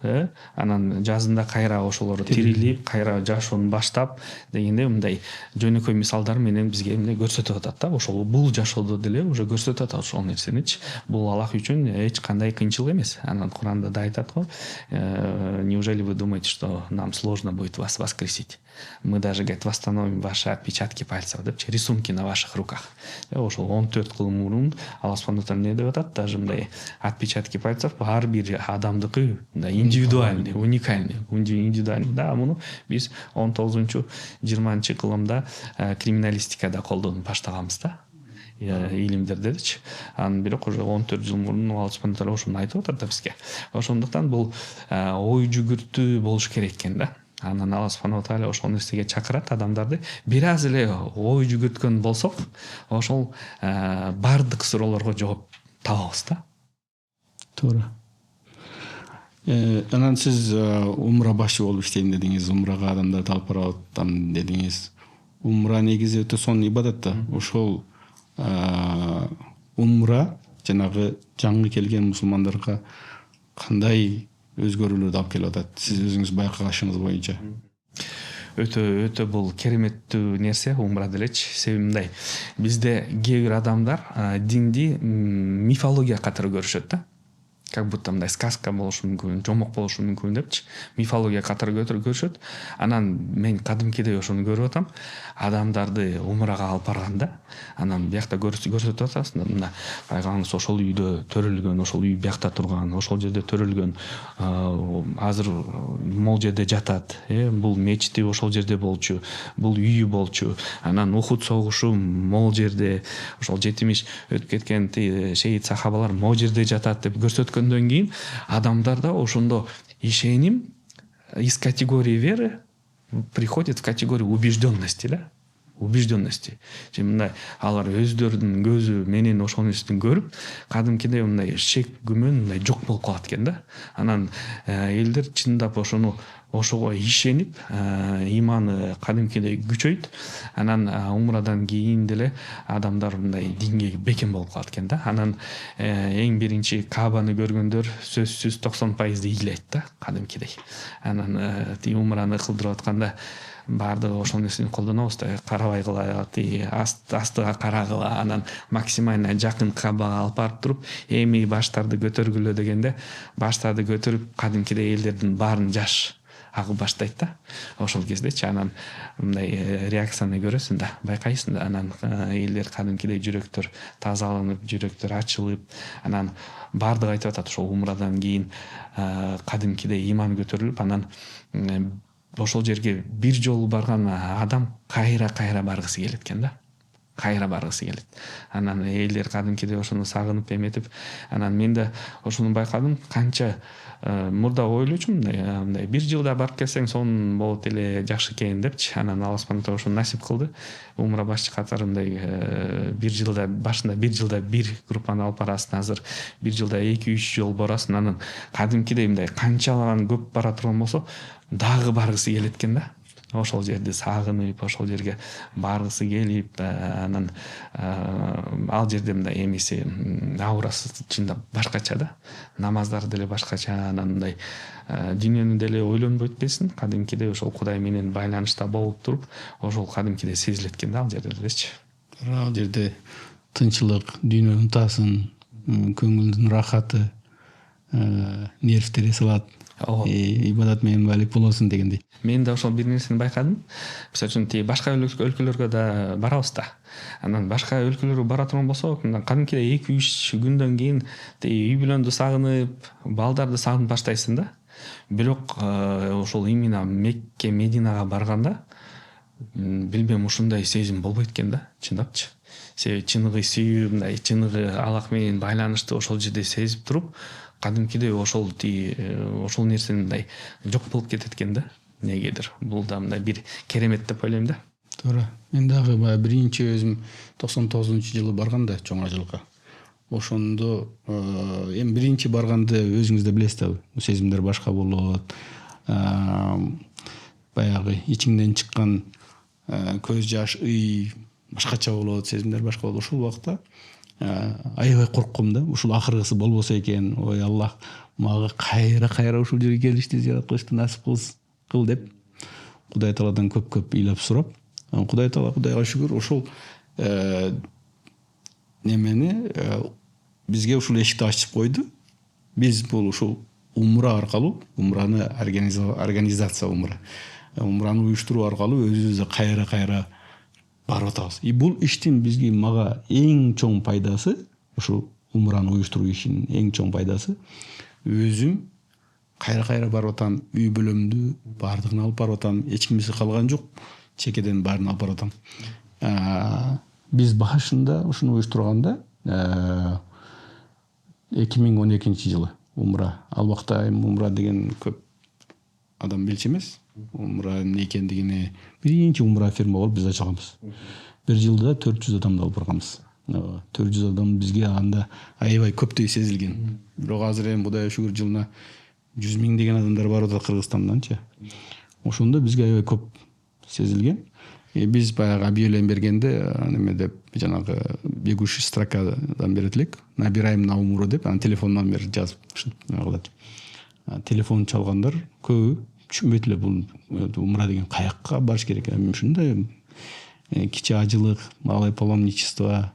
анан жазында кайра ошолор тирилип, кайра жашоонун баштап дегенде мындай жөнөкөй мисалдар менен бизге эмне көрсөтүп атат да. Ошол бул жашоодо деле уже көрсөтүп атат ошол нерсеничи. Бул Аллах үчүн эч кандай кыйынчылык эмес. Анан Куранда да айтат го, неужели вы думаете, что нам сложно будет вас воскресить? Мы даже, говорит, восстановим ваши отпечатки пальцев, депчи, рисунки на ваших руках. Ошол 14 кыл мурун Аллах субхана тааля эмне деп атат? Даже мындай отпечатки пальцев ар бир адамдыкы индивидуальный, уникальный, индивидуальный. Да, муну биз 19-20 кылымда криминалистикада колдонуп баштаганбыз да. Илимдердечи. Анан бирок уже 14 жыл мурун Аллах субхана тааля ошону айтып атат да бизге. Ошондуктан бул ой жүгүртүү болуш керек экен да. Анан Аллах субхана тааля ошол нерсеге чакырат адамдарды. Бир аз эле ой жүгүрткөн болсок, ошол бардык суроолорго жооп табабыз да. Туура. Анан сиз умра башы болуп иштейм дедиңиз, умрага адамдарды алып барып атам дедиңиз. Умра негизи өтө сонун ибадат да. Ошол умра жанагы жаңы келген мусулмандарга кандай өзгөрүүлөрдү алып келип атат? Сиз өзүңүз байкагашыңыз боюнча. Өтө бул кереметтүү нерсе умра делечи. Себеби мындай, бизде кээ бир адамдар динди мифология катары көрүшөт да. Как будто мындай сказка болушу мүмкүн, жомок болушу мүмкүн депчи, мифология катары көрүшөт. Анан мен кадимкидей ошону көрүп атам. Адамдарды умрага алып барганда, анан биякта көрсөтүп атасың, мына пайгамбарыбыз ошол үйдө төрөлгөн, ошол үй биякта турган, ошол жерде төрөлгөн, азыр могул жерде жатат, бул мечити ошол жерде болчу, бул үйү болчу. Анан Ухуд согушу могул жерде, ошол жетимиш өтүп кеткен шейит сахабалар могул жерде жатат деп көрсөткөндөн кийин адамдарда ошондо ишеним из категории веры приходит в категорию убежденности, да? Убежденности. Мындай алар өздөрүнүн көзү менен ошол нерсени көрүп, кадимкидей мындай шек, күмөн мындай жок болуп калат экен да. Анан элдер чындап ошого ишенип, иманы кадимкидей күчөйт. Анан умрадан кийин деле адамдар мындай динге бекем болуп калат экен да. Анан эң биринчи Кабаны көргөндөр сөзсүз 90% ыйлайт да, кадимкидей. Анан умраны кылдырып атканда баардыгы ошол нерсени колдонобуз да, карабай кылат, астыга карагыла, анан максимально жакын Кабага алып барып туруп, эми баштарды көтөргүлө дегенде, баштарды көтөрүп кадимкидей элдердин баарын жаш агып баштайт да. Ошол кездечи анан мындай реакцияны көрөсүң да, байкайсың да. Анан элдер кадимкидей жүрөктөр тазаланып, жүрөктөр ачылып, анан баардыгы айтып атат, ошол умрадан кийин кадимкидей иман көтөрүлүп, анан ошол жерге бир жолу барган адам кайра баргысы келет экен да. кайра баргысы келет. Анан элдер кадимкидей ошону сагынып эметип, анан мен да ошону байкадым, канча мурда ойлочумун, бир жылда барып келсең сонун болот эле, жакшы экен депчи. Анан Алла субхана таала ошону насип кылды. Умра башчы катарындай бир жылда башында бир жылда бир группаны алып барасың, азыр бир жылда 2-3 жол барасың. Анан кадимкидей мындай канчалаган көп бара турган болсо дагы баргысы келет экен да. Ошол жерди сагынып, ошол жерге баргысы келип, анан ал жерде мындай эмеси аурасы чындап башкача да. Намаздары деле башкача, анан мындай дүйнөнү деле ойлонбойт дейсиң. Кадимкидей ошол Кудай менен байланышта болуп туруп, ошол кадимкидей сезилет экен да ал жерде делечи. Ал жерде тынчылык, дүйнөнү унутасың, көңүлдүн рахаты, нервтери салат. Ибадат менен байлык болосуң дегендей. Мен да ошол бир нерсени байкадым. Мисалы үчүн тиги башка өлкөлөргө да барабыз да. Анан башка өлкөлөргө бара турган болсок, кадимкидей 2-3 күндөн кийин үй бүлөңдү сагынып, балдарды сагынып баштайсың да. Бирок ошол именно Мекке, Мединага барганда билбейм, ушундай сезим болбойт экен да, чындапчы. Себеби чыныгы сүйүү, мындай чыныгы Аллах менен байланышты ошол жерде сезип туруп, кадимкидей ошол нерсени мындай жок болуп кетет экен да. Негедир. Бул да мындай бир керемет деп ойлойм да. Туура. Мен дагы баягы биринчи өзүм 99-жылы барганда чоң ажылыкка. Ошондо эми биринчи барганды өзүңүз да билесиз да, бул сезимдер башка болот. Баягы ичиңден чыккан көз жаш, башкача болот, сезимдер башка болот. Ошол убакта аябай коркком да. Ушул акыргысы болбосо экен. Ой, Аллах мага кайра ушул жерге келишти, зиярат кылышты насип кыл деп Кудай Тааладан көп ыйлап сурап, Кудай Таала, Кудайга шүгүр, ошол немени бизге ушул эшикти ачып койду. Биз бул ушул умра аркылуу, умраны организация умраны уюштуруу аркылуу өзүбүздө кайра барып атабыз. Бул иштин бизге мага эң чоң пайдасы, ушул умраны уюштуруу ишинин эң чоң пайдасы, өзүм кайра барып атам, үй бүлөмдү баардыгын алып барып атам, эч кимиси калган жок, чекеден баарын алып барып атам. Биз башында ушуну уюштурганда 2012-жылы умра. Ал убакта умра деген көп адам билчү эмес. Умра эмне экендигини биринчи умра фирма болуп биз ачканбыз. Бир жылда 400 адамды алып барганбыз. 400 адам бизге анда аябай көптөй сезилген. Бирок азыр эми Кудайга шүгүр жылына 100 000 деген адамдар барып атат Кыргызстанданчы. Ошондо бизге аябай көп сезилген. Биз баягы объявление бергенде неме деп жанагы бегущий строкадан берет элек, набираем на умру деп, анан телефон номер жазып кылат. Телефон чалгандар көбү түшүнбөйт эле бул умра деген каякка барыш керек. Ушундай кичи ажылык, малое паломничество,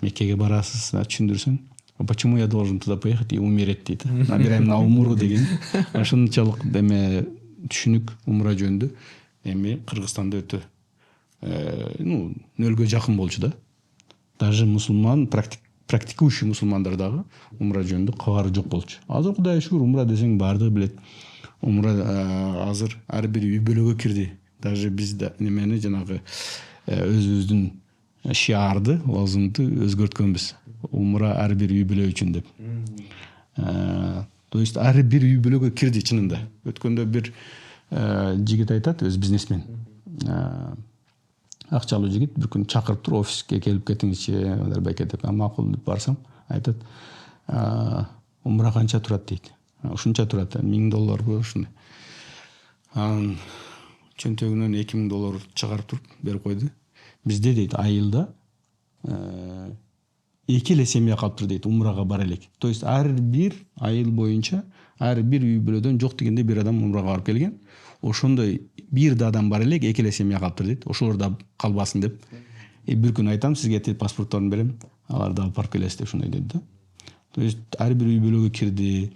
Меккеге барасыз, түшүндүрсөң. Почему я должен туда поехать и умереть дейт. Набираем на умру деген. Ошончолук эме түшүнүк умра жөнүндө эми Кыргызстанда өтө нөлгө жакын болчу да. Даже мусулман, практикующий мусулмандар дагы умра жөнүндө кабары жок болчу. Азыр Кудайга шүгүр, умра десең баардыгы билет. Умра азыр ар бир үй бүлөгө кирди. Даже биз да немени жанагы өзүбүздүн шиарды, лозунгду өзгөрткөнбүз. Умра ар бир үй бүлө үчүн деп. То есть ар бир үй бүлөгө кирди чынында. Өткөндө бир жигит айтат, өз бизнесмен. Акчалуу жигит бир күн чакырып туруп, офиске келип кетиңизчи, Аларбайке деп. Макул деп барсам, айтат, умра канча турат дейт. Ушунча турат, $1000 ушундай. Анан чөнтөгүнөн $2000 чыгарып туруп берип койду. Бизде дейт айылда 2 эле семья калыптыр дейт, умрага бара элек. То есть ар бир айыл боюнча ар бир үй бүлөдөн жок дегенде бир адам умрага барып келген. Ошондой бир да адам бар элек, 2 эле семья калыптыр дейт. Ошолор да калбасын деп. Бир күн айтам, сизге паспорттарын берем, аларды алып барып келесиз деп ушундай деди да. То есть ар бир үй бүлөгө кирди.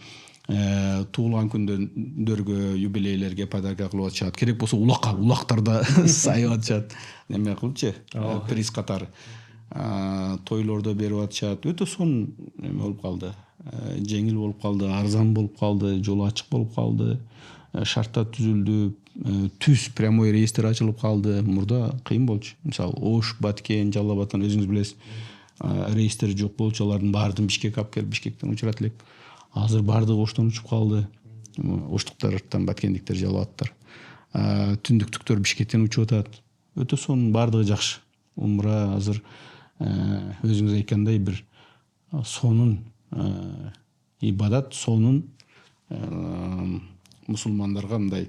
Туулган күндөргө, юбилейлерге подарка кылып атышат. Керек болсо улактарда сайып атышат. Неме кылчы, приз катары. Тойлордо берип атышат. Өтө сонун неме болуп калды. Жеңил болуп калды, арзан болуп калды, жолу ачык болуп калды. шарттар түзүлдү, түз прямой рейстер ачылып калды. Мурда кыйын болчу. Мисалы Ош, Баткен, Жалал Абадтан өзүңүз билесиз, рейстер жок болчу. Алардын баардыгын Бишкекке алып келип Бишкектен учурат элек. Азыр баардыгы Оштон учуп калды. Оштуктардан Баткендиктер, Жалал Абадтар. Түндүктүктөр Бишкектен учуп атат. Өтө сонун баардыгы жакшы. Умра азыр өзүңүз айткандай бир сонун ибадат, сонун мусулмандарга мындай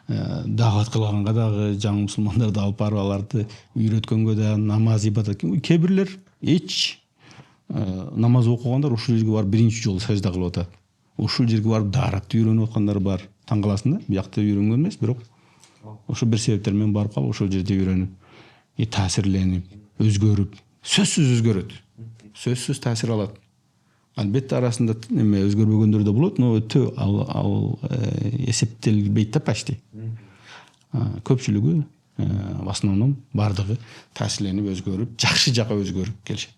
дагат кылганга дагы, жаңы мусулмандарды алып барып аларды үйрөткөнгө да намаз ибадат. Кээ бирлер эч намаз окугандар ушул жерге барып биринчи жолу сажда кылып атат. Ушул жерге барып дааратты үйрөнүп аткандар бар. Таң каласың да, биякта үйрөнгөн эмес, бирок ошо бир себептер менен барып калып ошол жерде үйрөнүп, таасирленип, өзгөрүп, сөзсүз өзгөрөт. Сөзсүз таасир алат. Албетте арасында эме өзгөрбөгөндөр да болот, но өтө ал эсептелбейт да почти. Көпчүлүгү в основном бардыгы таасирленип, өзгөрүп, жакшы жака өзгөрүп келишет.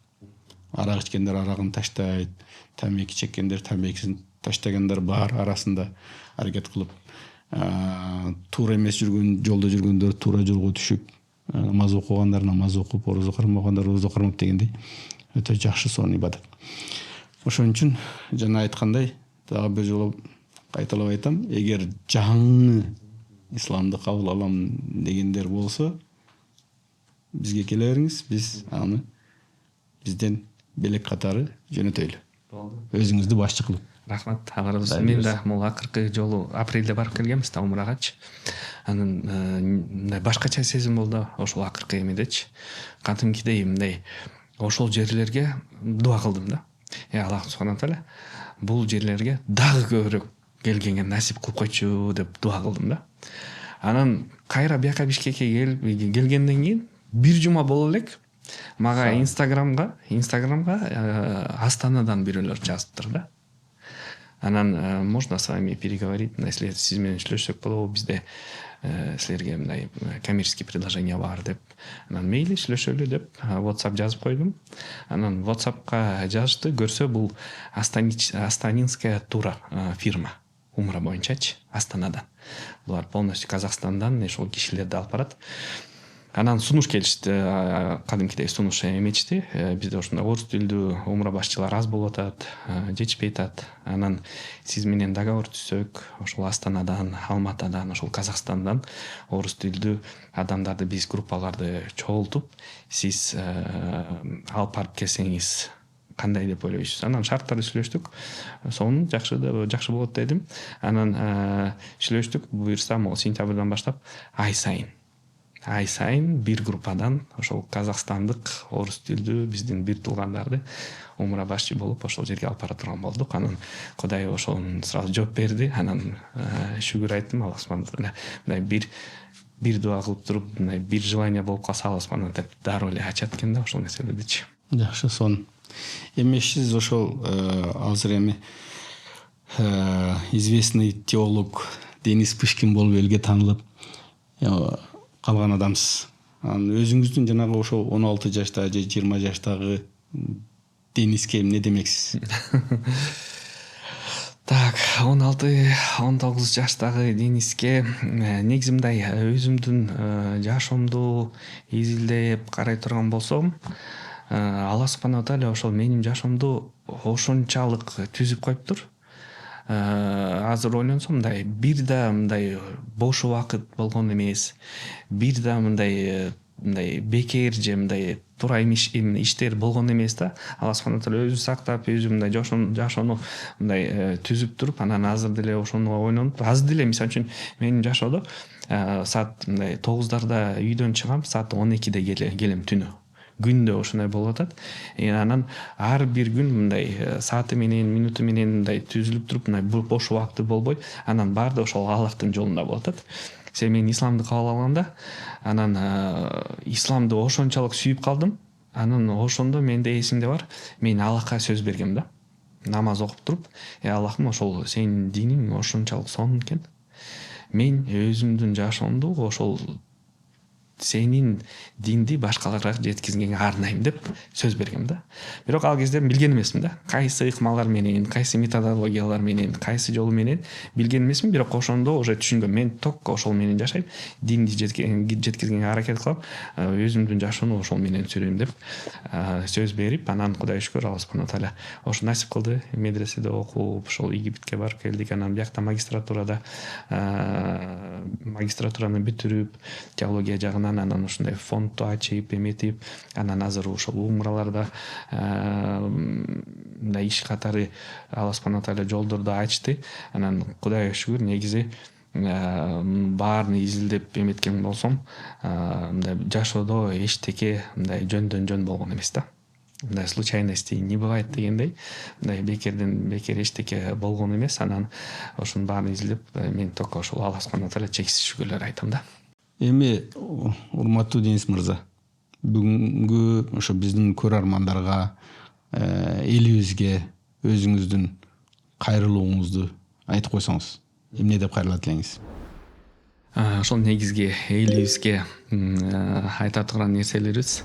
Арак ичкендер арагын таштайт, тамеки чеккендер тамекисин таштагандар бар арасында аракет кылып. Туура эмес жүргөн жолдо жүргөндөр туура жолго түшүп, намаз окугандар намаз окуп, орозо кармагандар орозо кармап дегендей өтө жакшы сонун ибадат. Ошон үчүн жана айткандай, дагы бир жолу кайталап айтам, эгер жаңы исламды кабыл алам дегендер болсо, бизге келе бериңиз, биз аны бизден белек катары жөнөтөйлү. Өзүңүздү башчы кылып. Рахмат, аларыбыз. Мен да могу акыркы жолу апрелде барып келгенбиз да умрагачы. Анын мындай башкача сезим болду ошол акыркы эмедечи. Кантимкидей мындай ошол жерлерге дуа кылдым да. Аллах субхана тааля бул жерлерге дагы көбүрөөк келгенге насип кылып койчу деп дуа кылдым да. Анан кайра бияка Бишкекке келгенден кийин бир жума боло элек мага Инстаграмга Астанадан бирөөлөр жазыптыр да. Анан можно с вами переговорить, если сиз менен сүйлөшсөк болобу, бизде силерге мындай коммерческий предложение бар деп. Анан мейли сүйлөшөлү деп WhatsApp жазып койдум. Анан WhatsAppка жазышты, көрсө бул Астанинская тура фирма умра боюнчачы Астанадан. Булар полностью Казакстандан ошол кишилерди алып барат. Анан сунуш келишти, кадимкидей сунуш эметишти. Бизде ушундай орус тилдүү умра башчылар аз болуп атат, жетишпей атат. Анан сиз менен договор түзсөк, ошол Астанадан, Алматадан, ошол Казакстандан орус тилдүү адамдарды биз группаларды чогултуп, сиз алып барып келсеңиз кандай деп ойлойсуз? Анан шарттарды сүйлөштүк. Сонун жакшы болот дедим. Анан сүйлөштүк, буюрса могу сентябрдан баштап ай сайын бир группадан ошол казакстандык орус тилдүү биздин бир туугандарды умра башчы болуп ошол жерге алып бара турган болдук. Анан Кудай ошонун сразу жооп берди. Анан шүгүр айттым Аллах субхана тааля. Мындай бир дуа кылып туруп, мындай бир желание болуп калса Аллах субхана тааля дароо эле ачат экен да ошол нерселердичи. Жакшы, сонун. Эми сиз ошол азыр эми известный теолог Денис Пышкин болуп элге таанылып калган адамсыз. Анан өзүңүздүн жанагы ошол 16 жаштагы же 20 жаштагы Дениске эмне демексиз? Так, 16-19 жаштагы Дениске негизи мындай өзүмдүн жашоомду изилдеп карай турган болсом, Аллах субхана тааля ошол менин жашоомду ошончалык түзүп коюптур. Азыр ойлонсом, бир да мындай бош убакыт болгон эмес, бир да мындай бекер же мындай туура эмес иштер болгон эмес да. Аллах субхана тааля өзү сактап, өзү мындай жашоону мындай түзүп туруп, анан азыр деле ошону ойлонуп, азыр деле мисалы үчүн менин жашоодо саат мындай 9-дарда үйдөн чыгам, саат 12-де келем түнү. Күндө ошондой болуп атат. Анан ар бир күн мындай сааты менен, минуту менен мындай түзүлүп туруп, мындай бош убакыты болбой, анан баарды ошол Аллахтын жолунда болуп атат. Мен исламды кабыл алганда, анан исламды ошончалык сүйүп калдым. Анан ошондо менде эсимде бар, мен Аллахка сөз бергем да. Намаз окуп туруп, Аллахым, ошол сенин диниң ошончалык сонун экен. Мен өзүмдүн жашоомду ошол сенин динди башкаларга жеткизгенге арнайм деп сөз бергем да. Бирок ал кезде билген эмесмин да. Кайсы ыкмалар менен, кайсы методологиялар менен, кайсы жолу менен билген эмесмин, бирок ошондо уже түшүнгөм. Мен только ошол менен жашайм. Динди жеткизгенге аракет кылып, өзүмдүн жашоону ошол менен сүрөйм деп сөз берип, анан Кудай шүкүр, Алла субхана тааля ошо насип кылды. Медреседе окуп, ошол Египетке барып келдик. Анан биякта магистратурада магистратураны бүтүрүп, теология жагынан анан ушундай фондду ачып, эметип, анан азыр ошол умраларда мындай иш катары Алла субхана тааля жолдорду ачты. Анан Кудайга шүгүр, негизи баарын изилдеп эметкен болсом, мындай жашоодо эчтеке мындай жөндөн жөн болгон эмес да. Мындай случайностей не бывает дегендей, мындай бекерден бекер эчтеке болгон эмес. Анан ошонун баарын изилдеп, мен только ошол Алла субхана тааля чексиз шүгүрлөр айтам да. Эми урматтуу Денис мырза, бүгүнкү ошо биздин көрөрмандарга, элибизге өзүңүздүн кайрылууңузду айтып койсоңуз, эмне деп кайрылат элеңиз? Ошол негизги элибизге айта турган нерселерибиз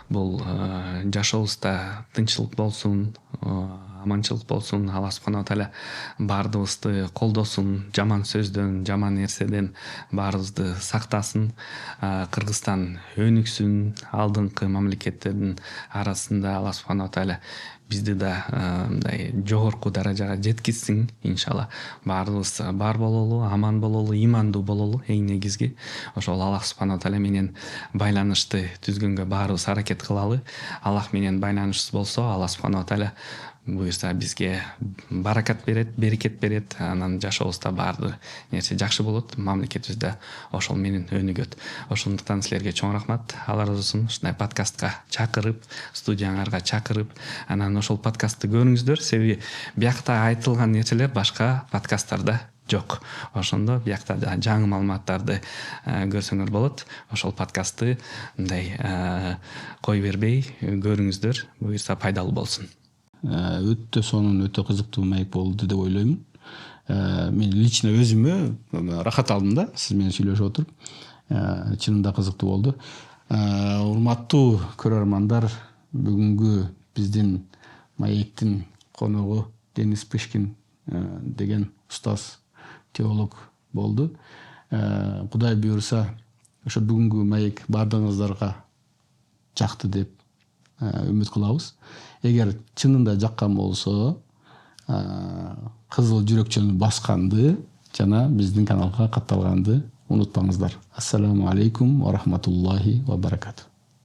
бул жашообузда тынччылык болсун, аманчылык болсун. Алла субхана тааля баардыгыбызды колдосун, жаман сөздөн, жаман нерседен баарыбызды сактасын. Кыргызстан өнүксүн, алдыңкы мамлекеттердин арасында Алла субхана тааля бизди да мындай жогорку даражага жеткизсин. Иншалла баарыбыз бар бололу, аман бололу, имандуу бололу. Эң негизги ошол Аллах субхана тааля менен байланышты түзгөнгө баарыбыз аракет кылалы. Аллах менен байланышсыз болсо, Алла субхана тааля буюрса бизге баракат берет, берекет берет. Анан жашообузда баардык нерсе жакшы болот, мамлекетибизде ошол менен өнүгөт. Ошондуктан силерге чоң рахмат. Алла разы болсун. Ушундай подкастка чакырып, студияңарга чакырып, анан ошол подкастты көрүңүздөр. Себеби биякта айтылган нерселер башка подкасттарда жок. Ошондо биякта жаңы маалыматтарды көрсөңөр болот. Ошол подкастты мындай кой бербей көрүңүздөр. Буюрса пайдалуу болсун. Өтө сонун, өтө кызыктуу маек болду деп ойлойм. Мен лично өзүмө рахат алдым да сиз менен сүйлөшүп отуруп. Чынында кызыктуу болду. Урматтуу көрөрмандар, бүгүнкү биздин маектин коногу Денис Пышкин деген устаз теолог болду. Кудай буйрса, ошо бүгүнкү маек баардыгыңыздарга жакты деп үмүт кылабыз. Эгер чынында жаккан болсо, кызыл жүрөкчөнү басканды жана биздин каналга катталганды унутпаңыздар. Ассаламу алейкум ва рахматуллахи ва баракату.